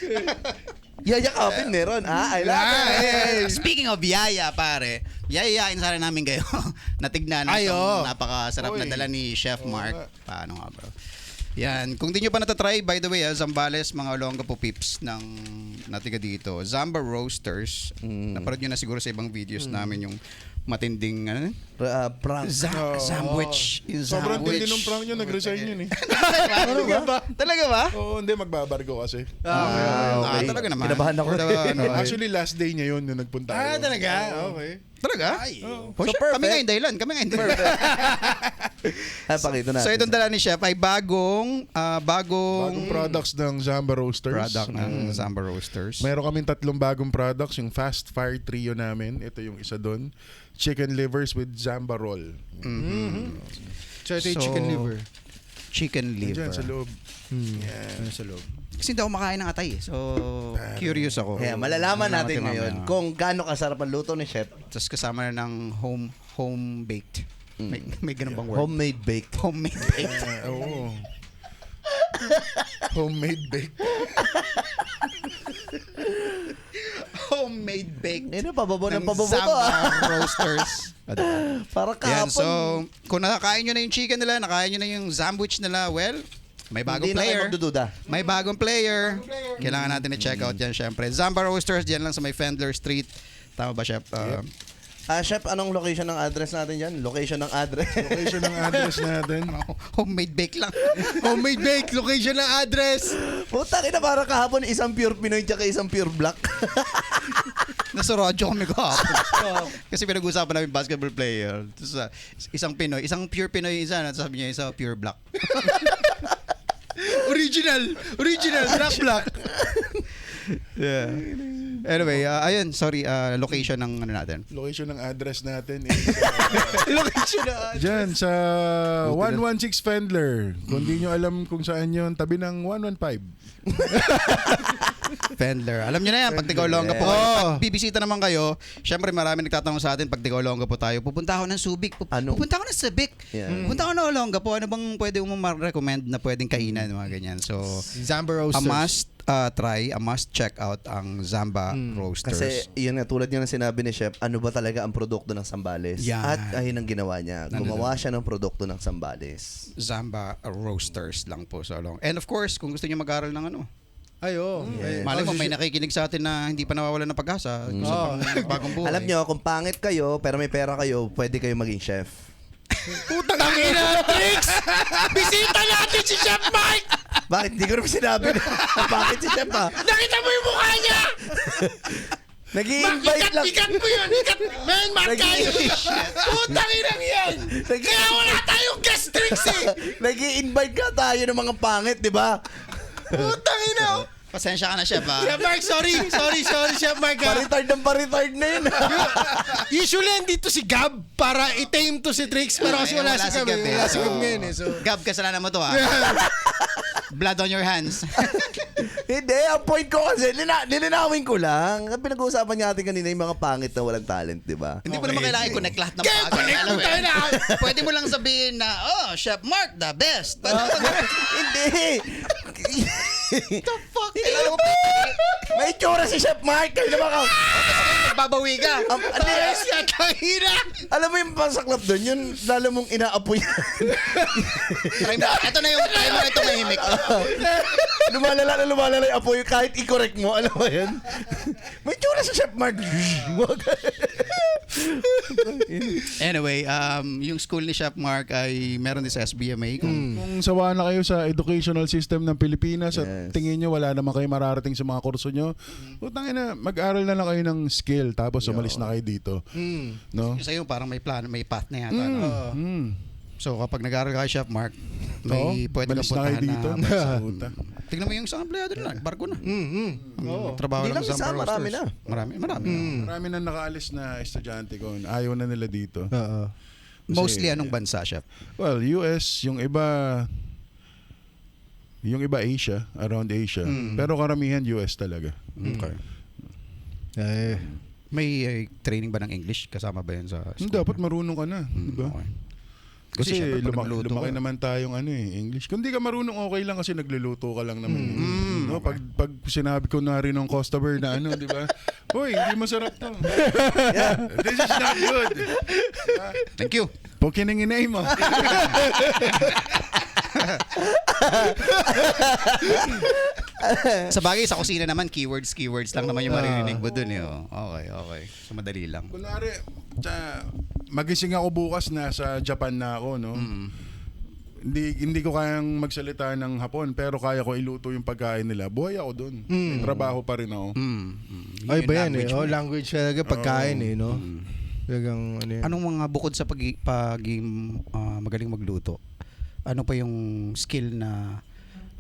Yayakapin meron. I love it. Speaking of yaya, pare, yayayain sana namin kayo. Natignan itong napakasarap na Oy. dala ni Chef Mark. Paano nga, bro? Yan. Kung di nyo pa natatry, by the way, Zambales, mga Olongapo peeps ng natiga dito. Zamba Roasters. Naparod nyo na siguro sa ibang videos namin yung matinding Prank. sandwich. Yung Sobrang sandwich. tindi nung prank nyo, nag-resign yun eh. Talaga ba? Oo, hindi, magbabargo kasi. Okay. Talaga naman. Kinabahan ako. Actually, last day niya yun, nung nagpunta ako. Talaga? Okay. Talaga? Ay. Oh, So, shit, perfect. kami nga yung dahilan. Pakita natin. So itong dala ni Chef ay bagong Bagong products ng Zamba Roasters. product ng Zamba Roasters. Meron kaming 3 bagong products. Yung Fast Fire Trio namin. Ito yung isa doon. Chicken livers with Zamba Roll. So ito yung chicken liver. Chicken liver. Diyan sa loob. Ano sa loob? Kasi hindi ako makain ng atay eh. So, curious ako. Kaya malalaman natin mamaya. ngayon kung gaano kasarap ang luto ni Chef. Tapos kasama na ng home baked. May ganun bang word? Homemade baked. Homemade baked. Oo. Homemade baked. Homemade baked. Ano, pababo ng ng pababo to Zamba Roasters. Para Yan, kahapon. so, kung nakakain nyo na yung chicken nila, nakakain nyo na yung sandwich nila, well, may bagong Hindi na kayo player. magdududa. May bagong player. Kailangan natin i-check out yan, syempre. Zamba Roasters, dyan lang sa may Fendler Street. Tama ba, Chef? Chef, anong location ng address natin dyan? Location ng address. Location ng address natin. Homemade bake lang. Homemade bake, location ng address. Puta, kita para kahapon isang pure Pinoy tsaka isang pure black. Nasa radyo kami kahapon. Kasi pinag-usapan namin basketball player. Tapos, isang Pinoy, isang pure Pinoy isa, at sabi niya isa pure black. Original, black. Yeah. Anyway, ayun, sorry, location ng ano natin. Location ng address natin is Location ng address. dyan sa 116 Fendler. Kung di nyo alam kung saan yun, tabi ng 115. Fendler. Alam niyo na yan, pag Tigaolonga po kayo. Pag bibisita naman kayo, syempre marami nagtatanong sa atin, pag Tigaolonga po tayo, pupunta ako ng Subic. Pupunta ako ng Subic. Yeah. Pupunta ako ng Olonga po. Ano bang pwede mo ma-recommend na pwedeng kainan, mga ganyan. So, Zamba Roasters. try, a must check out ang Zamba Roasters. Kasi yun nga, tulad nga ng sinabi ni Chef, ano ba talaga ang produkto ng Sambales? Yan. At ayun ang ginawa niya. Gumawa siya ng produkto ng Sambales. Zamba Roasters lang po sa long. And of course, kung gusto niyo mag-aral ng ano, Ayo. Yes. malay mo may nakikinig sa atin na hindi pa nawawalan ng pag-asa. Gusto pang bagong buhay. Alam nyo, kung pangit kayo, pero may pera kayo, pwede kayo maging chef. Putang ina, Trix! Bisita natin si Chef Mike! Bakit? Hindi ko naman sinabi na bakit si chef ha? Nakita mo yung mukha niya! Nag-i-invite lang. Ikat mo yun! Ikat! Man, makayo! Putang inang yan! Kaya wala tayong guest Trix eh! Nag-i-invite ka tayo ng mga pangit, di ba? Putang ina! Pasensya ka na, Chef, ha? Chef Mark, sorry, Chef Mark. Paritard na yun. Usually, andito si Gab para i-tame to si Trix, pero kasi wala si Gab. Wala si Gab ngayon eh. So. Gab, kasalanan mo to, ha? Blood on your hands. Hindi, ang point ko kasi, nilinawin ko lang. Pinag-uusapan natin kanina yung mga pangit na walang talent, di ba? Hindi mo naman kailangan i-connect lahat ng Kaya connect mo tayo na! Pwede mo lang sabihin na, Chef Mark, the best. Hindi. The fuck? Kailangan mo May itsura si Chef Mark. Kayo naman ka. babawi ka. Ayos yan, kahina! Alam mo yung pasaklap doon, yun lalo mong inaapoy. Ito na yung time mo na ito mahimik. lumalala yung apoy kahit i-correct mo. Alam mo yun? May itsura si Chef Mark. Anyway, yung school ni Chef Mark ay meron din sa SBMA. Kung sawa na kayo sa educational system ng Pilipinas at tingin nyo wala naman kayo mararating sa mga kurso nyo, utangin na, mag-aral na lang kayo ng skill tapos umalis na kayo dito. No? Sa'yo parang may plan, may path na yata. No? So kapag nag-aaral ka kay Chef Mark, may pwede ka Umalis na kayo puntahan dito. na. Puta. Tignan mo yung isang empleyado nila, barko na. Trabaho Hindi lang lang sa isa, Zamba marami Roasters. Marami. Marami na nakaalis na estudyante ko. Ayaw na nila dito. Oo. Mostly anong bansa, Chef? Well, US, yung iba Asia, around Asia. Pero karamihan US talaga. Okay. May training ba ng English? Kasama ba yan sa school? Dapat marunong ka na, di ba? Okay. Kasi syempre, pag nagluluto lumaki ka- naman tayong English. Kung di ka marunong, okay lang kasi nagluluto ka lang naman. No, pag sinabi ko na rin ng customer na di ba? Hoy, hindi masarap to. This is not good. Thank you. Pukininginay mo. Sa bagay, sa kusina naman, keywords lang naman yung maririnig mo dun. Okay. So, madali lang. Kunwari, magising ako bukas, nasa Japan na ako, no? Hindi ko kayang magsalita ng Hapon, pero kaya ko iluto yung pagkain nila. Buhay ako doon. May trabaho pa rin ako. Ay ba yan language eh. mo. Language talaga pagkain eh, no? Talagang ano yan. Anong mga bukod sa pagiging magaling magluto? Ano pa yung skill na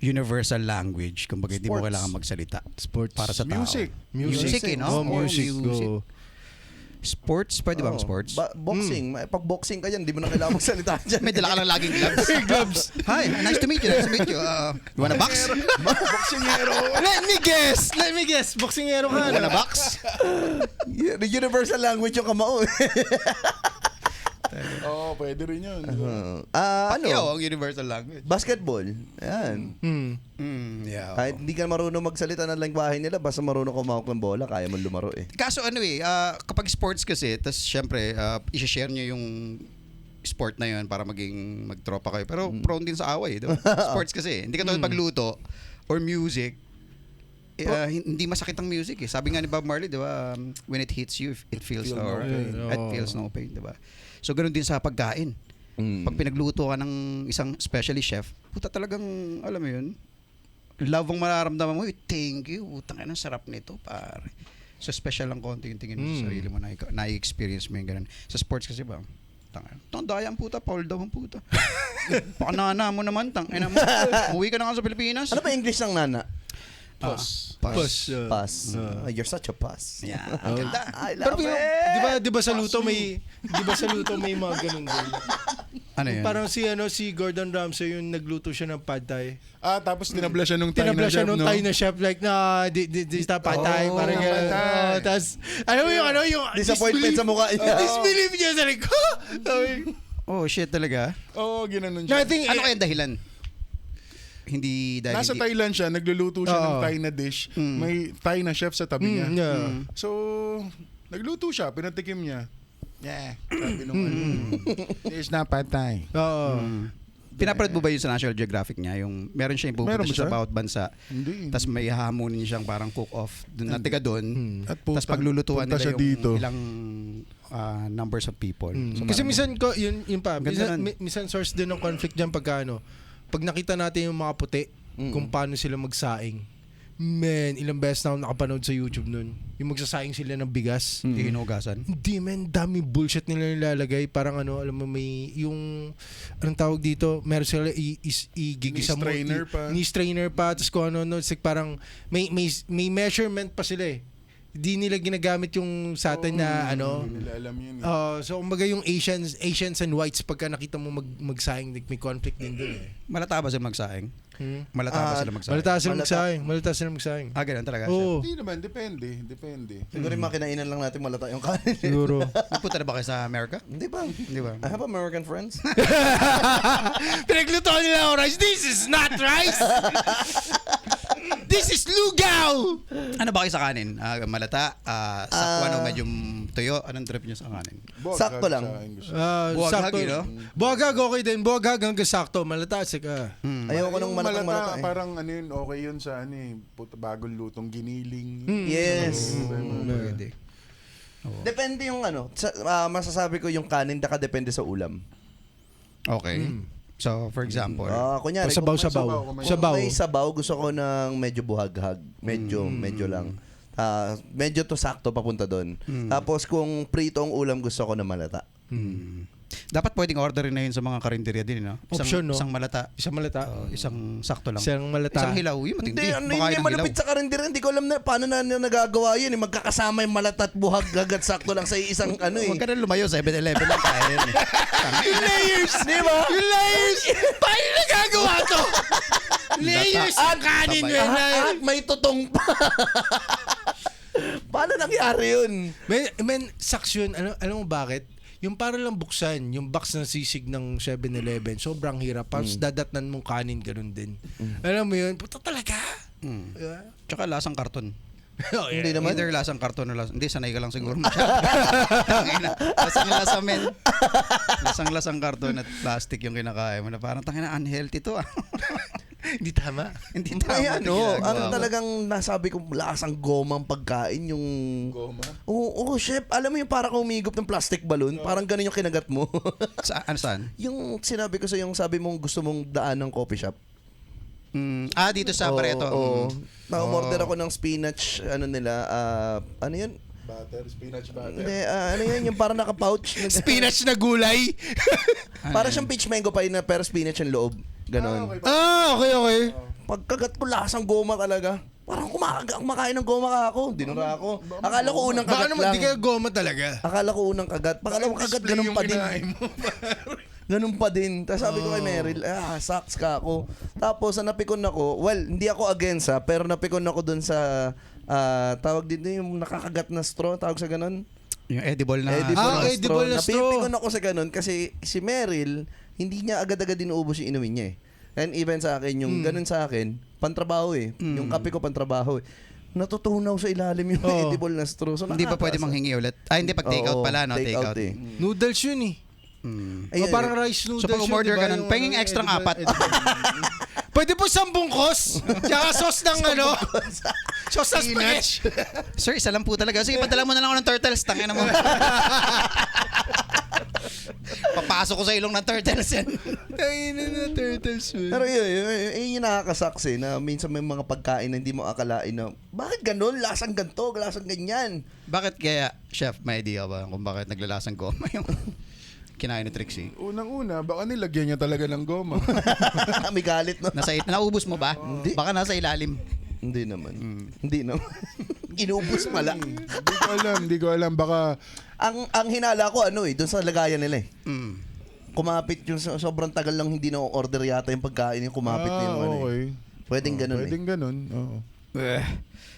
universal language? Kumbaga, hindi mo Sports. kailangan magsalita. Sports. Para sa tao. Music. Music, eh, no? Oh, music. Go. Sports? Pwede bang sports? Boxing. Pag-boxing ka dyan, di mo na kailangan magsalita dyan. May dala ka lang laging gloves. Hi, nice to meet you. You wanna box? Boxingero. Let me guess. Boxingero ka. Wanna box? The universal language yung kamao. Oo, pwede rin yun. Pacquiao ang universal language. Basketball. Ayan. Yeah. Kahit hindi ka marunong magsalita ng lengguwahe nila, basta marunong kumawak ng bola, kaya mo lumaro eh. Kaso kapag sports kasi, tas syempre, i-share nyo yung sport na yun para magtropa kayo. Pero prone din sa away, di ba? Sports kasi. Hindi ka tulad pagluto or music. Hindi masakit ang music eh. Sabi nga ni Bob Marley, di ba? When it hits you, it feels no pain. It feels no pain, di ba? So, ganun din sa pagkain. Pag pinagluto ka ng isang specialty chef, puta talagang, alam mo yun, love ang mararamdaman mo, thank you, utang ina, sarap nito, pare. So, special lang konti yung tingin mo sa sarili mo, na-experience mo yung ganun. Sa sports kasi ba, tandaya ang puta, Paul daw ang puta. Pakanana mo naman, tangina mo. Uwi ka na nga sa Pilipinas. Ano ba English ng nana? Pass. Pass. Pass. You're such a pass. Yeah, ang ganda. I Pero love it. di ba sa luto may mga ganun din. Ano yun? Parang si Gordon Ramsay yung nagluto siya ng pad thai. Tapos tinabla siya nung Thai Tinabla na siya chef, nung no? Thai na chef like this na pad thai parang pad thai. tapos yung Disappointment sa mukha niya. disbelief niya sa like Oh, shit talaga. Oo, ginanon siya. Nothing Ano kaya dahilan? hindi dahil Nasa hindi, Thailand siya, nagluluto siya ng Oo. Thai na dish. May Thai na chef sa tabi niya. Yeah. So, nagluto siya, pinatikim niya. Yeah, sabi nung it's not pad Thai. Oo. pinapanood mo ba yun sa National Geographic niya? Yung, meron siya yung pupunta Meron ba siya sa siya? bawat bansa. Hindi. Tapos may hahamunin siyang parang cook-off dun na tiga doon. At Tapos paglulutuan punta nila siya yung dito. ilang numbers of people. So, Kasi parang- minsan ko yun pa. Ganda nun. Minsan source din ng conflict diyan pagka ano. Pag nakita natin yung mga puti kung paano sila magsaing. Man, ilang beses na ako nakapanood sa YouTube nun. Yung magsasaing sila ng bigas. hindi hinugasan. Hindi man, dami bullshit nila nilalagay. Parang ano, alam mo may yung anong tawag dito, meron sila igigisa mo. Ni-strainer pa. Ni-strainer pa. Tapos kung ano, it's like parang may measurement pa sila eh. Hindi nila ginagamit yung sa atin na ano. Hindi nila alam yun. So kumbaga yung Asians and whites pagka nakita mo magsaing, like, may conflict din doon eh. Malata ba sila magsaing? Malata ba sila magsaing? Malata sila magsaing. Ganun talaga siya. Oo, Hindi naman, depende. Siguro yung mga kinainan lang natin malata yung kanin. siguro. Nagpunta na ba kayo sa America? Hindi ba? Hindi ba? I have American friends. Pinagluto nila ako rice. This is not rice! This is lugaw! Ano ba kayo sa kanin? Malata? Sakwan o medyo tuyo? Anong trip niyo sa kanin? Sakto lang. Buwaghag, Sakto. you know? Buwaghag, okay din. Buwaghag hanggang sakto. Malata, sika. Ayoko nung malatang malata eh. Parang ano yun, okay yun sa ano eh, bagong lutong giniling. Yes. Pwede. Depende yung ano. Masasabi ko yung kanin depende sa ulam. Okay. So, for example, Kunyari, Sabaw-sabaw. kung Sabaw. may sabaw, gusto ko ng medyo buhaghag. Medyo lang. Medyo to sakto papunta doon. Tapos kung prito ang ulam, gusto ko na malata. dapat pwedeng orderin na yun sa mga karinderya din, no? Option, no? Isang malata. Isang malata. Isang sakto lang. Isang malata. Isang hilaw. Yun, matindi. Hindi, ano Baka yun, yun ang malapit hilaw. sa karindera. Hindi ko alam na paano na nagagawa yun. Magkakasama yung malata at buhaghag at sakto lang sa isang ano eh. Huwag ka na lumayo. 7-Eleven lang kaya yun. Yung layers, di ba? Yung layers! Paano nagagawa to? Layers ang kanin Sabay. yun. At may tutong pa. Paano nangyari yun? Men, saks yun. Alam mo bakit? Yung para lang buksan, yung box ng sisig ng 7-Eleven, sobrang hirap. Tapos dadatnan mong kanin, ganun din. Alam mo yun? Puta talaga. Diba? Tsaka lasang karton. Oh, yeah. Hindi naman. Either lasang karton o lasang... Hindi, sanay ka lang siguro. Lasang-lasa, men. Lasang-lasang karton at plastic yung kinakain mo na parang tangina unhealthy to ah. Hindi tama. Hindi tama. Ay ito ano, ginagawa ang mo. talagang nasabi ko lasang goma ang pagkain yung... Goma? Oo, chef. Alam mo yung parang umigop ng plastic balloon? Parang ganun yung kinagat mo. Saan? Yung sinabi ko sa yung sabi mong gusto mong daan ng coffee shop. Dito sa Pareto. Oo. Na-order ako ng spinach, ano nila, ano yun? Butter, spinach butter. Hindi, ano yun? Yung parang naka-pouch. Spinach na gulay. Para siyang peach mango pie na pero spinach ang loob. Ganon. Okay. Pagkagat ko lasang goma talaga. Parang kumakain ng goma ka ako. Dinura ako. Akala ko unang Baka kagat naman lang. di ka goma talaga. Akala ko unang kagat. Pangalawang kagat, Display ganun yung pa din. kinain mo. Ganun pa din. Tapos sabi ko kay Meryl, sucks ka ako. Tapos napikon ako, well, hindi ako against pero napikon ako dun sa, tawag din yung nakakagat na straw, tawag sa ganun. Yung edible na. Edible na straw. Napipikon ako sa ganun kasi si Meryl, hindi niya agad-agad inuubos yung inumin niya eh. And even sa akin, yung ganun sa akin, pantrabaho eh. Yung kape ko pantrabaho eh. Natutunaw sa ilalim yung edible na straw. So, Hindi ba pwede manghingi ulit? Hindi, pag take-out pala, no? Take-out. eh. Noodles yun eh. Ayun, Parang rice noodles So pag umorder yun, ka diba? nun, Yung pahinging ano, extra edible- 4. Pwede po 10 kos. Tsaka sauce ng ano. Sauce ng spinach. Sir, isa lang po talaga. Sige, padala mo na lang ako ng turtles. Tangina mo. Papasok ko sa ilong ng turtles yan. Tangina na turtles. Pero yun yung nakakasaksi na minsan may mga pagkain na hindi mo akalain na bakit ganun? Lasang ganto, lasang ganyan. Bakit kaya, chef, may idea ba kung bakit naglalasang goma yung kinain ni Trixie? Unang-una, baka nilagyan niya talaga ng goma. May galit, no? Naubos mo ba? Hindi. Baka nasa ilalim. Hindi naman. Hindi naman. Inubos pala. Hindi ko alam. Baka Ang hinala ko doon sa lagayan nila eh. Mm. Kumapit yung sobrang tagal lang hindi na order yata yung pagkain yung kumapit na yung ano eh. okay. Pwedeng ganun Pwedeng ganun, oo.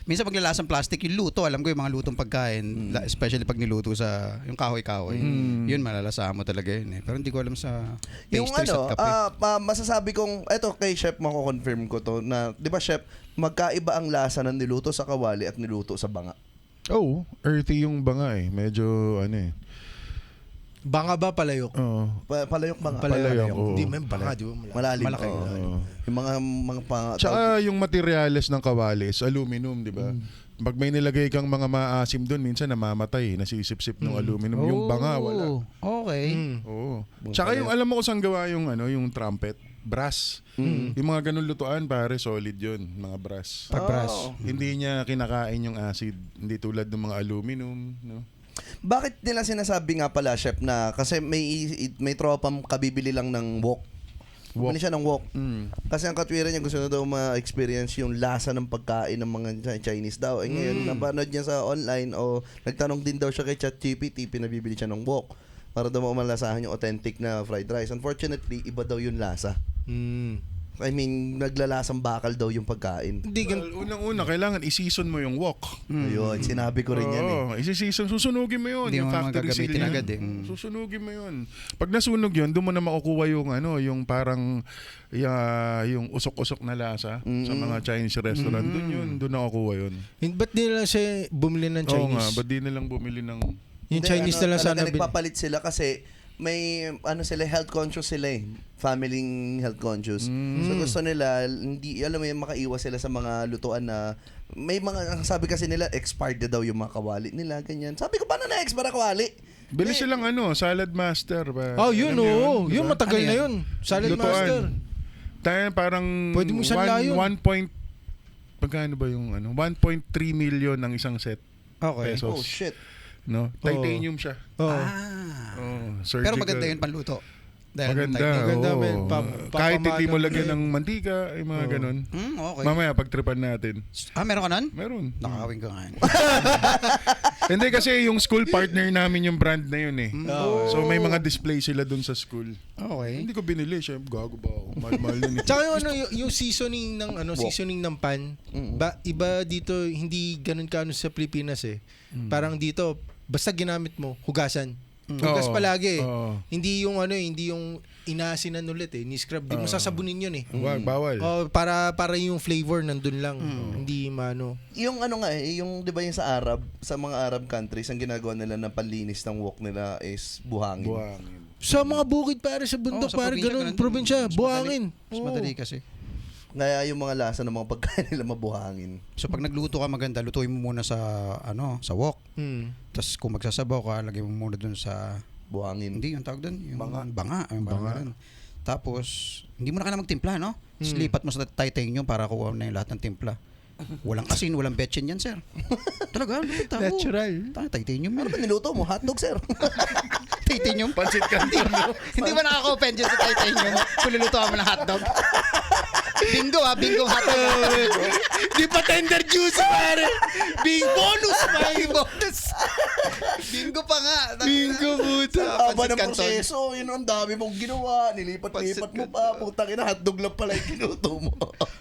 Minsan paglalasang plastic, yung luto, alam ko yung mga lutong pagkain, especially pag niluto sa yung kahoy-kahoy. Yun, malalasahan mo talaga yun eh. Pero hindi ko alam sa Yung pastries at kape. masasabi kong, eto kay Chef, mako-confirm ko to, na, di ba Chef, magkaiba ang lasa ng niluto sa kawali at niluto sa banga. Oh, earthy yung banga eh. Medyo ano eh. Banga ba palayok? Oo. Palayok banga. Palayok, oo. Hindi man banga, di ba? Malalim. Malaki. Oo. Yung mga Tsaka yung materyales ng kawali is aluminum, di ba? Pag may nilagay kang mga maasim doon, minsan namamatay, nasisip-sip ng aluminum. Yung banga, wala. Okay. Oo. Tsaka yung alam mo kung saan gawa yung yung trumpet, brass. Yung mga ganun lutuan, pare, solid yun, mga brass. Pag brass. Hindi niya kinakain yung acid, hindi tulad ng mga aluminum, no? Bakit nila sinasabi nga pala, Chef, na kasi may tropang kabibili lang ng wok. Bumili siya ng wok. Kasi ang katwiran niya, gusto na daw ma-experience yung lasa ng pagkain ng mga Chinese daw. Eh ngayon, napanood niya sa online o nagtanong din daw siya kay ChatGPT, pinabibili siya ng wok para daw malasahan yung authentic na fried rice. Unfortunately, iba daw yung lasa. I mean, naglalasang bakal daw yung pagkain. Hindi Well, unang-una, kailangan i-season mo yung wok. Ayun, sinabi ko rin yan eh. Oo, isi-season, susunugin mo yun. Hindi yung mo factory seal magagamitin yan. agad eh. Susunugin mo yun. Pag nasunog yun, doon mo na makukuha yung yung parang yung usok-usok na lasa sa mga Chinese restaurant. Doon nakukuha yun. Ba't di lang siya bumili ng Oo nga, Chinese? ba't di na lang bumili ng... Yung Chinese na lang sana talaga nagpapalit sila kasi may sila, health conscious sila eh. Family health conscious. So gusto nila, hindi, alam mo yun, makaiwas sila sa mga lutuan na may mga, sabi kasi nila, expired na daw yung mga kawali nila, ganyan. Sabi ko, paano na-expire na kawali? Bili silang salad master. Ba? Oh, yun, Alam mo oo. Yun, diba? matagal na yun. Salad Lutuan. master. Tayo parang Pwede mo sanla yun. 1.3 million ang isang set. Okay. Pesos. Oh shit. No? Titanium siya. Oo. Surgical. Pero maganda yun panluto. Dahil Maganda, oo. men. Kahit hindi mo Papamano lagyan mo ng mantika, ay mga ganun. Okay. Mamaya pagtripan natin. Meron ka nun? Meron. Nakakawin ka nga. Hindi kasi yung school partner namin yung brand na yun eh. So may mga display sila dun sa school. Okay. Hindi ko binili siya. Gago ba ako? Mahal-mahal yun eh. Tsaka yung seasoning ng seasoning ng pan, iba dito hindi ganun kaano sa Pilipinas eh. Parang dito basta ginamit mo, hugasan. Hugas Oo. palagi eh. Oo. Hindi yung hindi yung inaasinan ulit eh. Ni-scrub din mo sasabunin yun eh. Wag, bawal. Para yung flavor nandun lang. Hindi mano. Yung yung 'di ba yung sa mga Arab countries, ang ginagawa nila na panlinis ng wok nila is buhangin. Buhangin. Sa mga bukid pare sa bundok Sa pare ganun, probinsya, Mas buhangin. Mas madali kasi. Kaya yung mga lasa ng mga pagkain nila mabuhangin. So pag nagluto ka maganda, lutuin mo muna sa sa wok. Tapos kung magsasabaw ka, lagay mo muna dun sa Buhangin. hindi yung tawag dun, yung banga. Tapos hindi mo na kailangan magtimpla, no? Tapos lipat mo sa titanium para kuha na yung lahat ng timpla. Walang asin, walang betchin yan, sir. Talaga, lupit ako. Natural. Titanium Ano yan. ba niluto mo? Hotdog, sir. Titanium? Pansit canton. Hindi ba nakaka-open dyan sa titanium? Kung lulutuan mo ng hotdog? Bingo hotdog. Di pa tender juice pare. Bing bonus Bonus. Bingo pa nga. Bingo puta. Haba ng Pansit canton. proseso, yun ang dami mong ginawa. Nilipat-lipat mo pa. Putang ina, hotdog lang pala yung ginuto mo.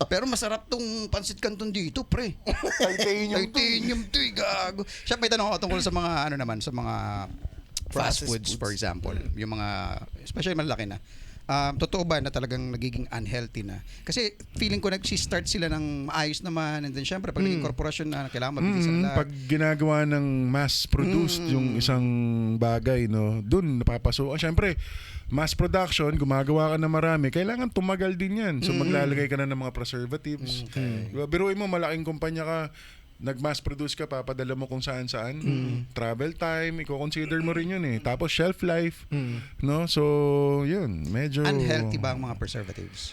Pero masarap tong pansit canton dito, pre. Titanium to, gago. Siya, may tanong ako tungkol sa mga sa mga fast Processed foods, foods. for example. Yung mga, especially malaki na. Totoo ba na talagang nagiging unhealthy na? Kasi feeling ko nag-start sila ng maayos naman, and then syempre pag naging korporasyon na kailangan mabili sila lahat. Pag ginagawa ng mass-produced yung isang bagay, no, dun napapasukan. Siyempre, mass production, gumagawa ka na marami, kailangan tumagal din yan. So maglalagay ka na ng mga preservatives. Diba, biruin mo, malaking kumpanya ka, nag-mass produce ka, papadala mo kung saan-saan. Travel time, i-consider mo rin yun eh. Tapos shelf life. No? So, yun. Medyo... Unhealthy ba ang mga preservatives?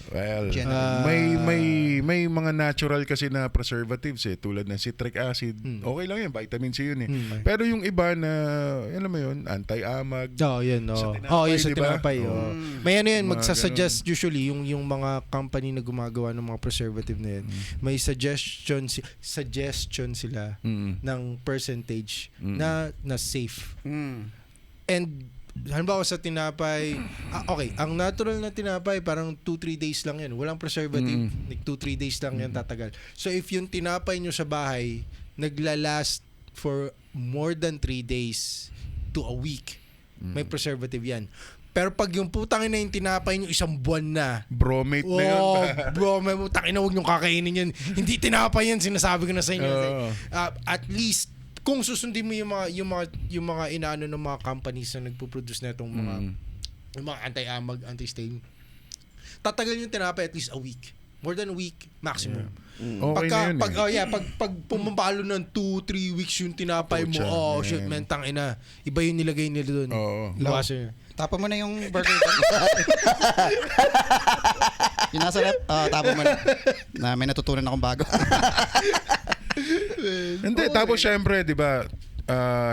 Well, Generally. may mga natural kasi na preservatives eh, tulad ng citric acid. Okay lang yun, vitamin C yun eh. Pero yung iba na, alam mo yun, anti-amag. Yun. Sa Yun sa tinapay, tinapay. diba? May Mga magsasuggest usually yung mga company na gumagawa ng mga preservative na yun. May suggestion sila ng percentage na safe. And halimbawa sa tinapay, okay, ang natural na tinapay parang 2-3 days lang yan. Walang preservative. 2-3 days lang yan tatagal. So if yung tinapay nyo sa bahay naglalast for more than 3 days to a week, may preservative yan. Pero pag yung putang ina yung tinapay nyo 1 buwan na, Bromate na yun. bro, may putang ina, huwag nyo kakainin yan. Hindi tinapay yan, sinasabi ko na sa inyo. At least kung susundin mo yung mga inaano ng mga companies na nagpo-produce na itong yung mga anti-amag, anti-stain, tatagal yung tinapay at least a week. More than a week maximum. Okay na yun Pag pumapalo ng 2-3 weeks yung tinapay mo, Pucha, shit, man, tangina. Iba yung nilagay nila doon. Oo. Lawasan. Tapa mo na yung burger. Yung nasa left, tapa mo na may natutunan akong bago. Hindi, tapos syempre, di ba,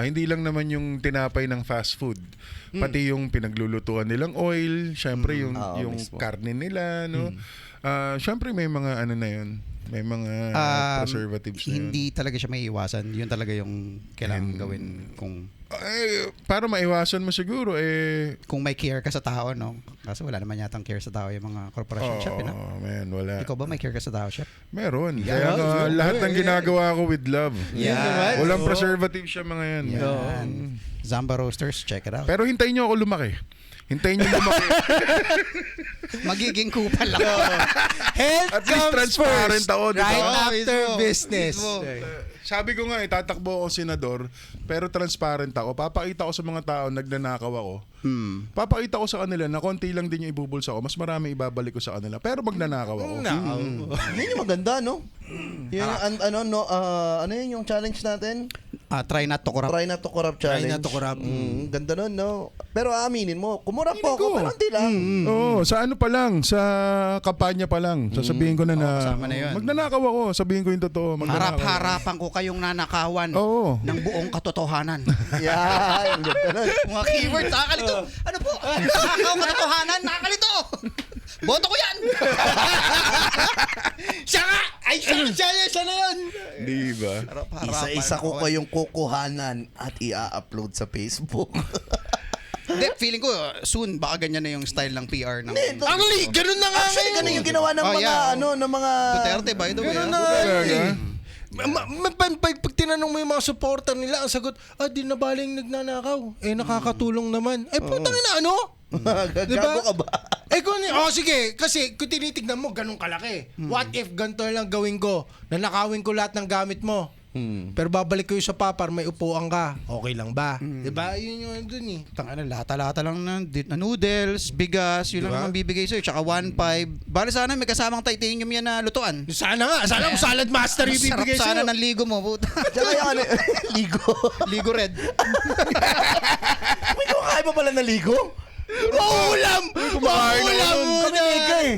hindi lang naman yung tinapay ng fast food. Pati yung pinaglulutuan nilang oil, syempre yung mismo. karne nila, no? Syempre may mga ano na yun. May mga preservatives na yun. Hindi talaga siya may iwasan. Yun talaga yung kailangan gawin kung Para maiwasan mo siguro, kung may care ka sa tao, no? Kasi wala naman yatang care sa tao yung mga corporation chef, no? man, wala. Ikaw ba may care ka sa tao, chef? Meron. Kaya nga, lahat ng ginagawa ko with love. Yeah. Walang preservative siya mga yan. Yan. Zamba Roasters, check it out. Pero hintayin nyo ako lumaki. Hintayin nyo lumaki. Magiging kupal lang. Health At least transparent ako, di ba? right Oo, after mismo. business. Mismo. Sabi ko nga, tatakbo ako senador, pero transparent ako. Papakita ko sa mga tao, nagnanakaw ako. Papakita ko sa kanila na konti lang din yung ibubulsa ko. Mas marami ibabalik ko sa kanila. Pero magnanakaw ako. Yun yung maganda, no? Yung, ano yun yung challenge natin? Try not to corrupt. Try not to corrupt challenge. Try not to corrupt. Ganda nun, no? Pero aaminin mo, kumurap po ako, pero hindi lang. Oo, sa ano pa lang, sa kampanya pa lang. Sasabihin ko na kasama na yun. magnanakaw ako. Sabihin ko yung totoo. Magnanakaw. Harap-harapan ko kayong nanakawan Oo. ng buong katotohanan. Yan, ganda nun. Mga keywords, nakakalito. Ano po? Nakakaw katotohanan, nakakalito. Boto ko yan. Siya nga. Ay, siya na yun. Di ba? Isa-isa ko kayong kukuhanan at i-upload sa Facebook. Hindi, feeling ko soon baka ganyan na yung style ng PR ng Actually, ganun na nga. Actually, ganun yung ginawa ng Oh, mga, yeah. ng mga... Duterte, by the way. Ganun ah. na. Talaga? Pag tinanong mo yung mga supporter nila, ang sagot, di na baling nagnanakaw. Nakakatulong naman. Putang ina, ano? Gago ka ba? Sige, kasi kung tinitignan mo, ganun kalaki. What if ganito lang gawin ko? Nanakawin ko lahat ng gamit mo. Pero babalik ko yung sa papar, may upuan ka. Okay lang ba? Diba? Yun yung dun eh. Tangina, lata-lata lang na noodles, bigas, yun lang naman bibigay sa'yo. Tsaka 1.5. Bale sana may kasamang titanium yan na lutuan. Sana nga. Sana kung salad master yung Sarap bibigay sana sa'yo. ng ligo mo, puta. Tsaka yung ano, ligo. Ligo red. May kumakain pa pala na ligo? Mauulam! Mauulam! Kami mega eh.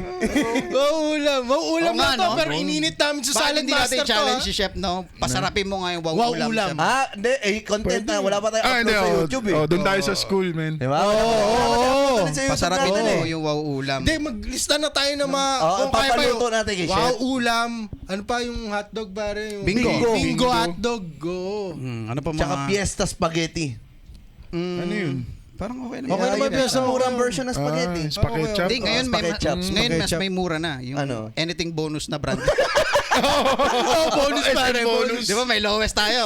Mauulam! Mauulam Oo na nga, to, no? pero ininit namin sa Bakit salad hindi natin master to. challenge si Chef, no? Pasarapin mo nga yung wow ulam. Wow-ulam. Chef. Hindi, content na. Wala pa tayo Hindi. upload sa YouTube eh. Doon tayo sa school, man. Diba? Oo. Pasarapin mo yung wow ulam. Hindi, maglista na tayo ng mga... kung kaya pa papaluto natin kay Chef. Wow, ulam. Ano pa yung hotdog pare? Yung Bingo. Bingo hotdog. Go. Ano pa mga... Tsaka Fiesta Spaghetti. Ano yun? Parang okay naman. Okay naman, Fiesta. Murang version ng spaghetti. Spaghetti chop. Hindi, ngayon, Spaghetti chops. ngayon mas Spaghetti may mura na. Yung Ano? anything bonus na brand. Bonus pare. Bonus. Di ba may lowest tayo?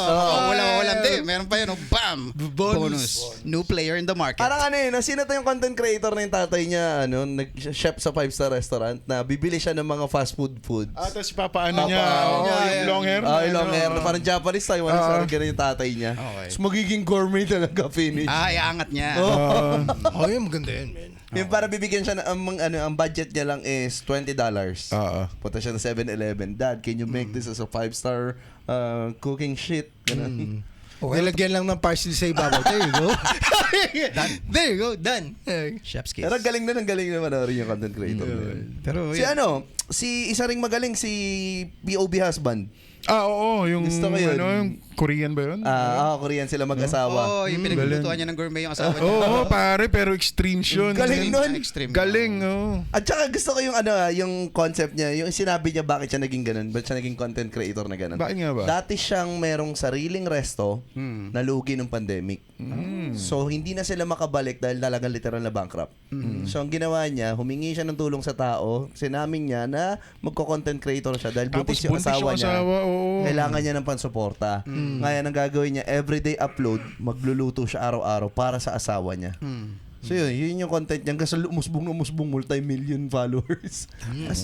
Wala. Di, meron pa yun. Bam! Bonus. New player in the market. Parang ano eh, nasino to yung content creator na yung tatay niya, nag-chef sa 5-star restaurant na bibili siya ng mga fast foods. Tapos papaano niya, yung long hair. Yung long hair. Parang Japanese tayo. Parang ganun yung tatay niya. Okay. Tapos magiging gourmet talaga finish. Iangat niya. Oh, yun maganda yun, man. Yung para bibigyan siya ang budget niya lang is $20. Punta siya ng 7-Eleven. Dad, can you make this as a 5-star cooking shit? Ganun. Nilagyan lang ng parsley sa ibabaw. There you go. There you go. Done. Chef's kiss. Pero galing naman rin yung content creator na yun. Pero Si isa ring magaling si POV husband. Oo, yung Gusto ko yun. yung Korean ba yun? Korean sila mag-asawa. Oo, yung pinaglulutuan niya ng gourmet yung asawa niya. Oo, pare, pero extreme yun. Galing nun. Extreme. Galing, oh. At saka gusto ko yung yung concept niya, yung sinabi niya bakit siya naging ganun, bakit siya naging content creator na ganun. Bakit nga ba? Dati siyang merong sariling resto na lugi ng pandemic. So hindi na sila makabalik dahil talagang literal na bankrupt. So ang ginawa niya, humingi siya ng tulong sa tao, sinamin niya na magko-content creator siya dahil buntis yung asawa niya. Oo. Kailangan niya ng pansuporta. Ngayon ang gagawin niya, everyday upload, magluluto siya araw-araw para sa asawa niya. So yun yung content niya. Kasi umusbong multi-million followers.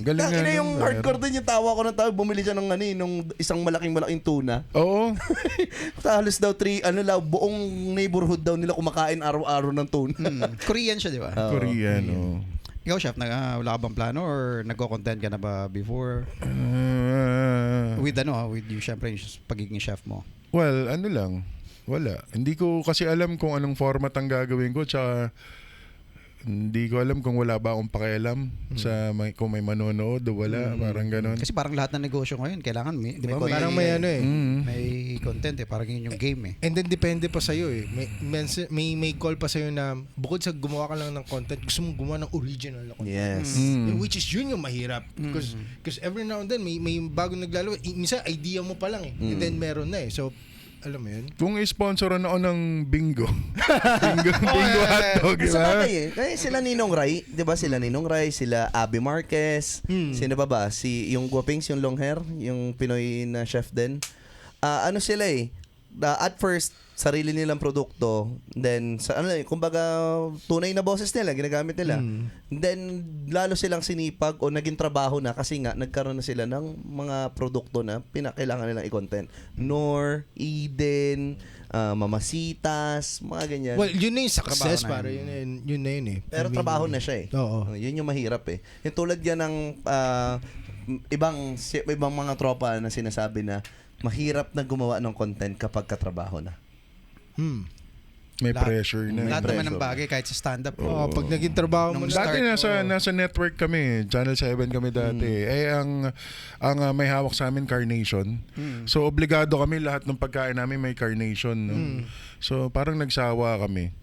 Galing nga Laki na nun, yung brother. hardcore din yung tawa ko ng tao. Bumili siya ng nung isang malaking tuna. Oo. Halos daw buong neighborhood daw nila kumakain araw-araw ng tuna. Korean siya, di ba? Korean, oh. Ikaw, chef, wala ka bang plano or nagko-content ka na ba before? With you, syempre, yung pagiging chef mo. Well, ano lang. Wala. Hindi ko kasi alam kung anong format ang gagawin ko. Tsaka hindi ko alam kung wala ba akong pakialam sa kung may manonood o wala. Parang ganon. Kasi parang lahat ng negosyo ngayon, kailangan, di ba? Parang may ano eh. May content parang yun yung game And then depende pa sa'yo eh. May call pa sa'yo na bukod sa gumawa ka lang ng content, gusto mong gumawa ng original na content. Yes. Which is yun yung mahirap. Because every now and then, may bagong naglalaro. Minsan, idea mo pa lang eh. And then meron na eh. So, alam mo yun? Kung i-sponsoran ako ng bingo. bingo hotdog, di Sa ba? bagay eh. Kaya sila Ninong Ray, 'di ba? Sila Ninong Ray, sila Abby Marquez, sino ba? Yung Guapings, yung long hair, yung Pinoy na chef din. Ano sila eh? At first, sarili nilang produkto, then kumbaga tunay na boses nila ginagamit nila. Then lalo silang sinipag o naging trabaho na kasi nga nagkaroon na sila ng mga produkto na pinakailangan nilang i-content. Nor, Eden, Mamasitas, mga ganyan. Well, yun na yung success Trabaho na para yun na yun eh. Pero trabaho na siya eh. Oo. Yun yung mahirap eh. Yung tulad yan ng ibang mga tropa na sinasabi na mahirap na gumawa ng content kapag katrabaho na. May pressure na. Lahat naman ng pressure. bagay, kahit sa stand-up. Pag naging trabaho mo na. Dati nasa network kami, Channel 7 kami dati. Ang may hawak sa amin Carnation. So obligado kami lahat ng pagkain namin may Carnation, no? So parang nagsawa kami.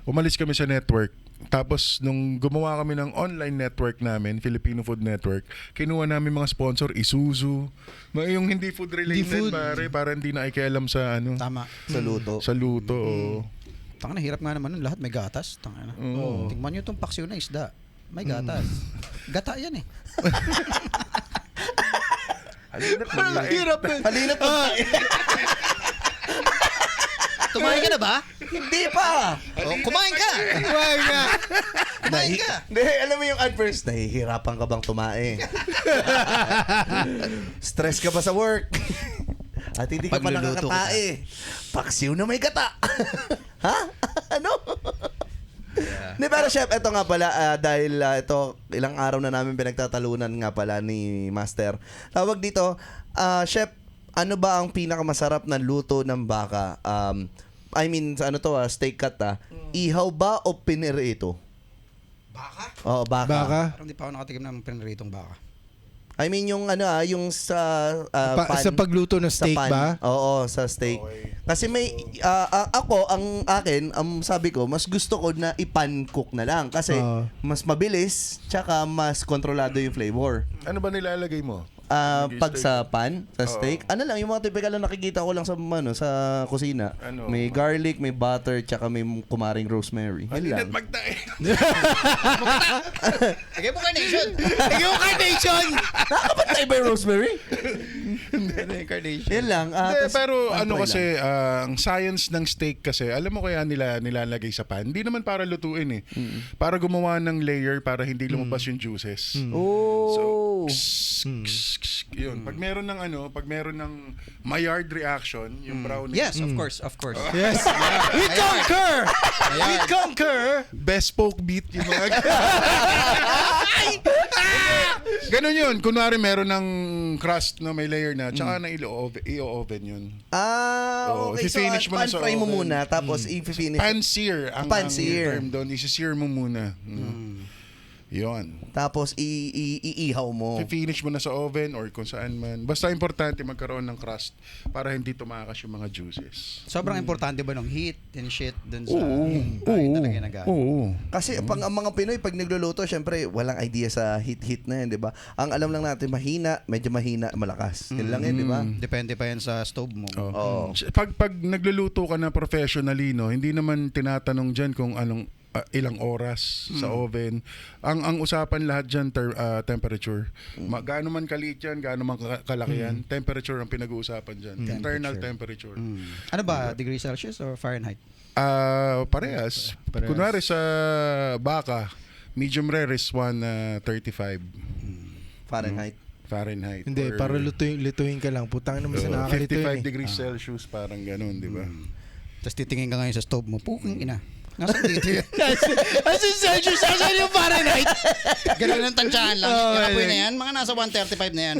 Umalis kami sa network. Tapos nung gumawa kami ng online network namin, Filipino Food Network, kinuha namin mga sponsor, Isuzu, yung hindi food related, para hindi na ikialam sa Tama. Sa luto. sa luto. Tanga na, hirap nga naman nun. Lahat may gatas. Tanga na. Tingnan nyo itong paksiw na isda. May gatas. Gata yan eh. Hirap na. Halina pa. Kumain ka na ba? Hindi pa. Kumain ka! Kumain ka. Kumain ka! Hindi, alam mo yung adverse, nahihirapan ka bang tumae? Stress ka ba sa work? At hindi ka pa Pagluluto nakakatae. Paksiw na may gata. Ha? Ano? Hindi, pero chef, eto nga pala, dahil ito, ilang araw na namin pinagtatalunan nga pala ni Master. Tawag dito, chef, ano ba ang pinakamasarap na luto ng baka? I mean, steak cut Ihaw ba o pinirito? Baka? Oo, baka. Parang di pa ako nakatikim ng pinaritong baka. I mean, yung yung sa pan. Sa pagluto ng Sa steak pan. ba? Oo, sa steak. Kasi may, sabi ko, mas gusto ko na i-pan cook na lang. Kasi mas mabilis, tsaka mas kontrolado yung flavor. Ano ba nilalagay mo? Pag sa pan, sa steak, lang, yung mga typical na nakikita ko lang sa kusina. Ano? May garlic, may butter, tsaka may kumaring rosemary. Yun lang. Halina't magtae. Lagay mo carnation! Ikaw carnation! Nakakapatay ba yung rosemary? Carnation. Yan lang. Hindi, Tas- pero ano try kasi, ang science ng steak kasi, alam mo kaya nila nilalagay sa pan? Hindi naman para lutuin eh. Para gumawa ng layer para hindi lumabas yung juices. Oh. Yun. Pag meron ng Maillard reaction, yung browning. Yes, of course. Yes. We conquer! We conquer! Best poke beat yung mga Ganon yun. Kunwari meron ng crust na may layer na, tsaka na i-oven yun. Okay. So, i-finish mo na sa pan-fry mo oven. muna, tapos i-finish. Pan-sear. Ang Pan-sear. term doon, isi-sear mo muna. Yon. Tapos iihaw mo. I-finish mo na sa oven or kung saan man. Basta importante magkaroon ng crust para hindi tumakas yung mga juices. Sobrang importante ba ng heat and shit dun sa Oo. talaga nag Oo. Kasi ang mga Pinoy, pag nagluluto, syempre, walang idea sa heat na yan, di ba? Ang alam lang natin, medyo mahina, malakas. Yan lang yan, di ba? Depende pa yan sa stove mo. Oo. Pag nagluluto ka na professionally, no, hindi naman tinatanong dyan kung anong ilang oras sa oven. Ang usapan lahat dyan, temperature. Gaano man kaliit yan, gaano man kalaki yan, temperature ang pinag-uusapan dyan. Internal temperature. Ano ba, degree Celsius or Fahrenheit? Parehas. Kunwari sa baka, medium rare is 135 Fahrenheit. Hindi, Or, para lutuin ka lang. Putang naman sa 55 nakakalito yun eh. degrees Celsius, parang ganun, di ba? Tapos titingin ka ngayon sa stove mo, puking ina. Nasaan dito yun? As in Celsius, asan yung Fahrenheit? Ganun ang tansyahan lang. Yung apoy na yan, mga nasa 135 na yan.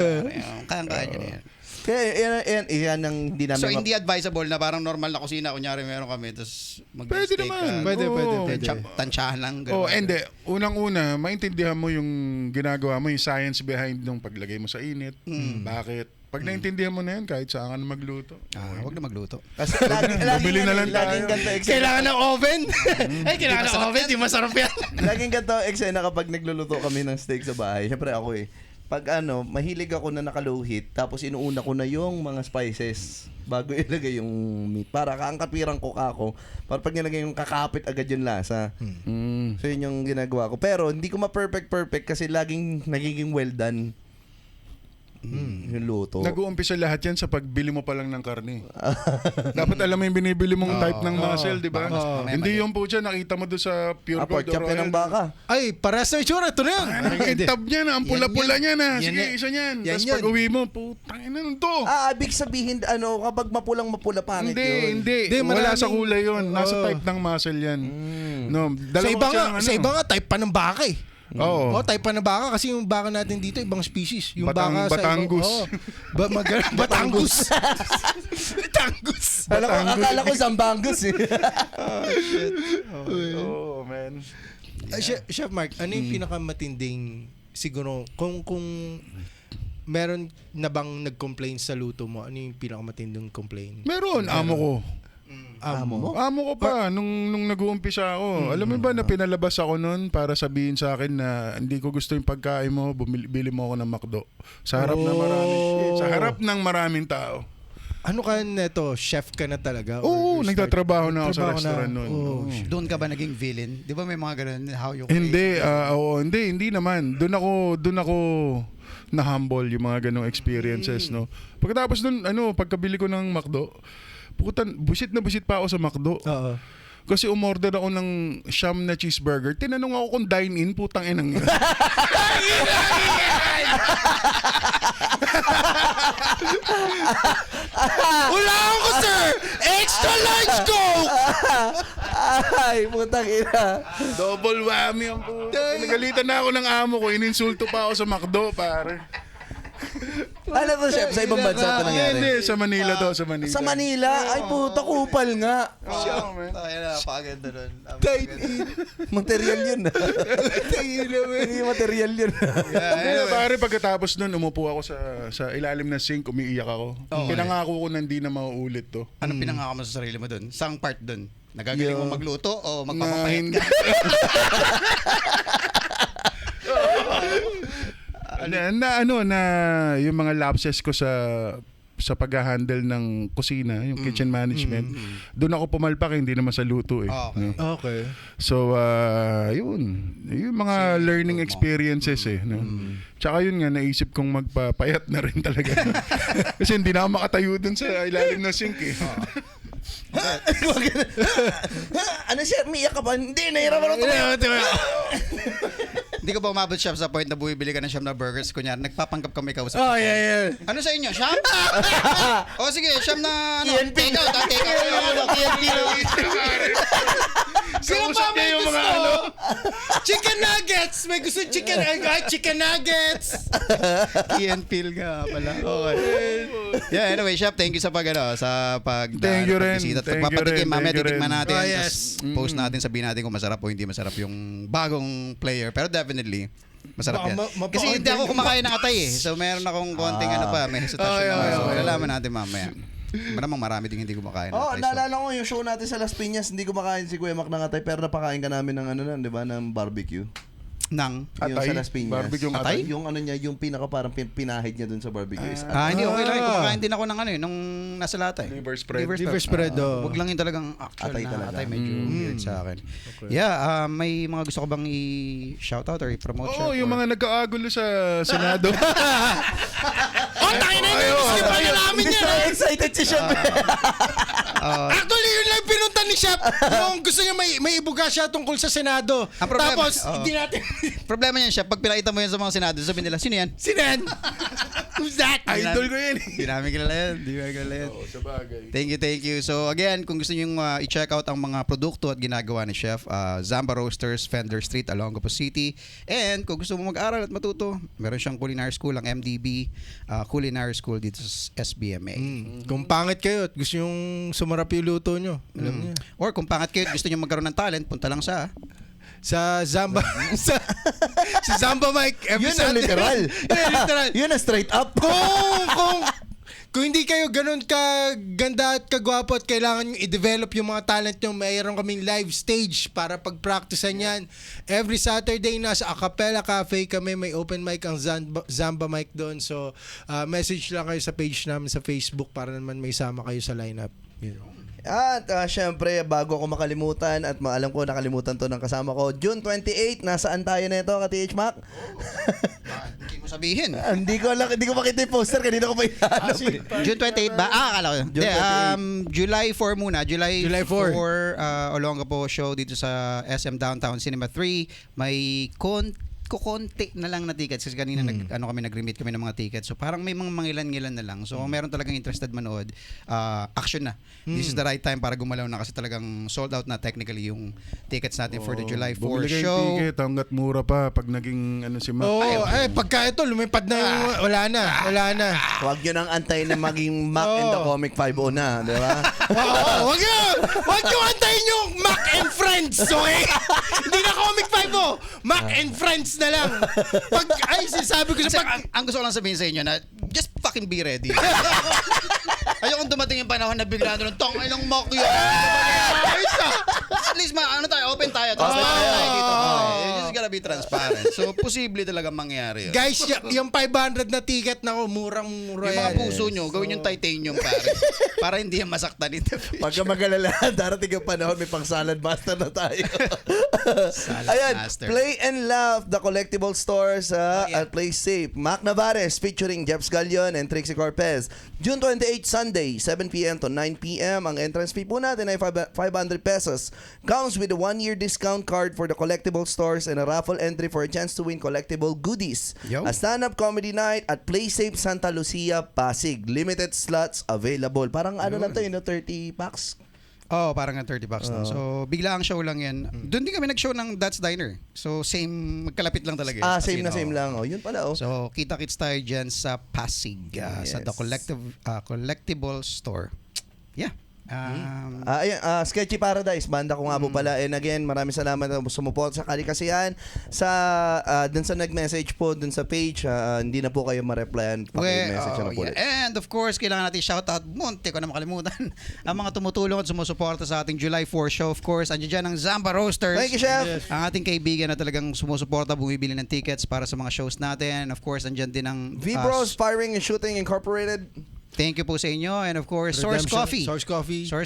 Kaya-kaya nyo na yan. Kaya yan ang hindi namin... So, hindi advisable na parang normal na kusina. Kunyari meron kami, tapos Pwede mag-steak naman. Pwede. Tansyahan lang. Hindi. Unang-una, maintindihan mo yung ginagawa mo, yung science behind nung paglagay mo sa init. Bakit? Pag naintindihan mo na yan, kahit saan ka na magluto. Huwag na magluto. Kasi Bumili na lang tayo. Kailangan ng oven? Ay, kailangan ng oven. Di masarap yan. Laging ganito eksena kapag nagluluto kami ng steak sa bahay. Siyempre ako pag mahilig ako na naka-low heat, tapos inuuna ko na yung mga spices bago ilagay yung meat. Para kaangkapirang cook ako. Para pag nilagay yung kakapit agad yung lasa. So yun yung ginagawa ko. Pero hindi ko ma-perfect kasi laging nagiging well done. Yung luto. Nag-uumpisa lahat yan sa pagbili mo pa lang ng karne. Dapat alam mo yung binibili mong type ng muscle, di ba? Hindi yung po dyan, nakita mo doon sa Pure Pork Gold chop or yan ng baka. Ay, paras na itsura. Ito na yan. Ang kintab niya na, ang pula-pula niya na. Yan Sige, yan. isa niyan. Yan Tapos yan. pag uwi mo, putang ina nun to. Ibig sabihin, kapag mapulang-mapula pangit yun. Hindi. Wala sa kulay yun. Nasa type ng muscle yan. No, Sa iba nga, type pa ng baka eh. Oo. Type pa ng baka kasi yung baka natin dito ibang species. Yung baka Batangus. Batangus. Batangus. Akala ko Zambangus eh. Oh, man. Chef Mark, ano yung pinakamatinding siguro kung meron na bang nag-complain sa luto mo, ano yung pinakamatinding complaint? Meron, amo ko. Amo? Amo ko pa nung nag-uumpisa ako. Alam mo ba na pinalabas ako noon para sabihin sa akin na hindi ko gusto yung pagkain mo, bili mo ako ng McDo. Sa harap ng maraming tao. Ano ka neto? Chef ka na talaga? Oo, nagtatrabaho na ako sa restaurant noon. Doon ka ba naging villain? Di ba may mga ganun? How you Hindi naman. Doon ako na-humble yung mga ganong experiences, no. Pagkatapos doon, pagkabili ko ng McDo, busit na busit pa ako sa McDo. Oo. Kasi umorder ako ng Sham na cheeseburger. Tinanong ako kung dine-in, putang inang yun. Ulaan ko, sir! Extra large Coke! Ay, putang ina. Double whammy ang puto. Nagalitan na ako ng amo ko. Ininsulto pa ako sa McDo, pare. Ano to, chef? Sa ibang bansa ito nangyari? Hindi, sa Manila to, sa Manila. Sa Manila? Ay, puta, kupal nga. Oh, man. Napakaganda nun. Material yun. Hindi material yun. Pare, pagkatapos nun, umupo ako sa ilalim ng sink, umiiyak ako. Pinangako ko na hindi na mauulit to. Anong pinangako mo sa sarili mo dun? Saan part dun? Nagagaling mo magluto o Na magpapapayat hindi. ka? na yung mga lapses ko sa pag-handle ng kusina, yung kitchen management, doon ako pumalpak, hindi naman sa luto eh. Okay. No? Okay. So, yung mga learning experiences eh. No? Tsaka yun nga, naisip kong magpapayat na rin talaga. Kasi hindi na ako makatayo dun sa ilalim ng sink eh. Ano siya? Miyak ka ba? Hindi, nahirapan ako. Hindi ka ba umabot, chef, sa point na bumibili ka ng Siyam na burgers? Kunyari, nagpapanggap kami kausap. Oh, yeah. Ano sa inyo? Siyam? O sige, Siyam na PNP. take out. Sino Kausap pa may niya yung gusto? mga ano? Chicken nuggets! May gusto chicken nuggets! Key and Peele nga pala. Okay. Yeah, anyway, Chef, thank you sa Thank you rin. pagbisita. Thank you Pagpapatikim, rin. mamaya Thank you titikman rin. natin. Oh, Tapos yes. post natin, sabihin natin kung masarap o hindi masarap yung bagong player. Pero definitely, masarap Baka yan. ma- Kasi hindi ako kumakain ng atay eh. So meron akong konting ano pa, may hesitation ako. So malalaman natin mamaya. Maramang marami din hindi kumakain ng Oh, atay. So, naalala ko yung show natin sa Las Piñas, hindi kumakain si Kuya Mac ng atay, pero napakain ka namin ng ano nun, di ba, ng barbecue. nang Yung Atay? sa Las Piñas. Barbecue yung atay? Yung ano niya, yung pinaka parang pinahid niya dun sa barbecue is hindi okay lang. Kumakain din ako ng ano eh, nung nasa lata eh. Liver spread. Liver spread, oh. Wag lang yung talagang actual Atay na talaga. atay. Medyo weird sa akin. Yeah, may mga gusto ko bang i-shoutout or i-promote? Oo, Chef, yung or- mga nagkaagulo sa Senado. Oh, tayo na yun! Gusto pa na namin yan! eh. excited si Chef. Actually, yun lang pinunta ni Chef. Yung gusto niya may ibuga siya tungkol sa Senado. Ang problema- Tapos, Oo. hindi natin... Problema niyan siya, pag pinakita mo yan sa mga senado, sabihin nila, sino yan? Sinan! Who's that? Idol ko yan. Hindi namin kilala yan. Hindi namin kilala yan. Oo, sa bagay. Thank you. So again, kung gusto niyo i-check out ang mga produkto at ginagawa ni Chef, Zamba Roasters, Fender Street, Olongapo City. And kung gusto mo mag-aral at matuto, meron siyang culinary school, ang MDB Culinary School dito sa SBMA. Kung pangit kayo at gusto yung sumarap yung luto nyo, alam niyo. Or kung pangat kayo at gusto niyo magkaroon ng talent, punta lang sa Sa Zamba, sa Zamba Mike, every Yun ang Sunday. literal. Yun ang literal. Yun ang straight up. Kung hindi kayo ganun kaganda at kagwapo at kailangan nyo i-develop yung mga talent nyo, mayroon kaming live stage para pag-practicean yan. Every Saturday nasa Acapella Cafe kami, may open mic ang Zamba Mic doon. So, message lang kayo sa page namin sa Facebook para naman may sama kayo sa lineup. Yun. At syempre, bago ako makalimutan at alam ko nakalimutan to ng kasama ko, June 28, nasaan tayo nito, ka-TH Mac? hindi mo sabihin. Hindi ko makita yung poster, kanina ko pa ihanap. June 28 ba? Akala ko. June Hindi, July 4 muna. July 4, 4. Olongapo show dito sa SM Downtown Cinema 3. May kukonti na lang na tickets kasi kanina nag-remit kami ng mga tickets. So parang may mga mangilan-ngilan na lang. So kung meron talagang interested manood, action na. This is the right time para gumalaw na kasi talagang sold out na technically yung tickets natin for the July 4 Bumili kayong show. ticket hanggat mura pa pag naging ano si Mac. Pagka ito, lumipad na yung, wala na. Huwag yun ang antay na maging Mac and the Comic 5.0 na, di ba? Oo, wag nyo antayin yung Mac and Friends, okay? Hindi na Comic 5 Mac and Friends na lang. Sinasabi ko Kasi sa ang gusto ko lang sabihin sa inyo na just fucking be ready. Ayokong dumating yung panahon na bigla doon, tong ay lang mock yun. At least open tayo. Transparent tayo dito. You just gotta be transparent. So, posible talaga mangyari yun. Guys, yung 500 na ticket na murang-mura Yung mga yan. puso nyo, gawin yung titanium pare. Para hindi yan masaktan ito. Pagka magalala, darating yung panahon, may pang salad master na tayo. Ayan, master. Play and Laugh, the collectible store sa at Play Safe. Mac Navarez featuring Jeff Scallion and Trixie Corpez. June 28, Sunday, 7 p.m. to 9 p.m. Ang entrance fee po natin ay 500 pesos. Comes with a 1-year discount card for the collectible stores and a raffle entry for a chance to win collectible goodies. Yo. A stand-up comedy night at Play Safe Santa Lucia, Pasig. Limited slots available. Parang ano lang to, 30 packs? Oh, parang ang 30 bucks lang. So, bigla ang show lang yan. Doon din kami nag-show ng That's Diner. So, magkalapit lang talaga. Same na same lang. Oh, yun pala. Oh. So, kita-kits tayo dyan sa Pasig, sa The Collectible Store. Yeah. Sketchy Paradise, banda ko nga po pala. And again, maraming salamat na sumuport sa Kalikasihan. Dun sa nag-message po, dun sa page, hindi na po kayo ma-replyan. Paki-message na po ulit. And of course, kailangan natin shoutout, munti ko na makalimutan, ang mga tumutulong at sumusuporta sa ating July 4 show. Of course, andiyan dyan ang Zamba Roasters. Thank you, Chef. Ang ating kaibigan na talagang sumusuporta, bumibili ng tickets para sa mga shows natin. Of course, andyan din ang V-Bros Firing and Shooting Incorporated. thank you po sa inyo. And of course, Source Coffee. Source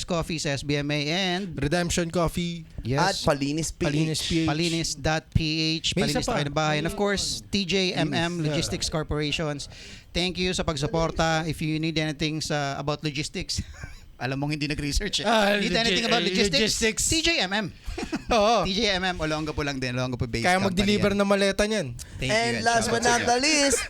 Coffee sa SBMA and Redemption Coffee. At yes, Palinis PH. Palinis.ph. May Palinis isa pa. na kayo na bahay. And of course, TJMM Logistics Corporations. Thank you sa pagsuporta. If you need anything about logistics, alam mong hindi nag-research eh. Need anything about logistics? TJMM. Oo. TJMM, Olongapo lang din. Olongapo based Kaya company mag-deliver yan. ng maleta niyan. Thank you. And last but not the least,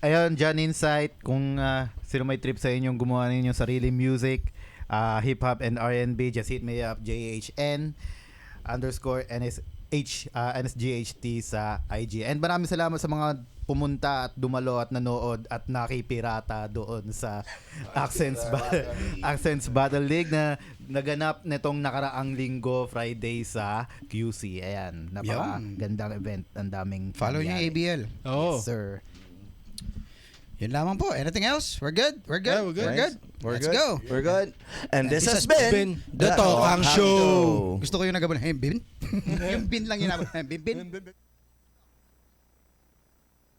Ayun, John Insight, kung sino may trip sa inyong gumawa ninyong sarili music, Hip Hop and R&B, just hit me up, JHN_NSGHT sa IG. And maraming salamat sa mga pumunta at dumalo at nanood at nakipirata doon sa Accents Battle League na naganap nitong nakaraang linggo, Friday sa QC. Ayan, napakagandang event. Ang daming Follow niyo yung ABL. Oo. Yes, sir. Yun lamang po. Anything else? We're good? We're good? Yeah, we're good. We're good? Let's go. We're good. And this has been been The Tokang Show. Gusto ko yung nagabon. Hey, bin? Yung bin lang yun. Bin, bin.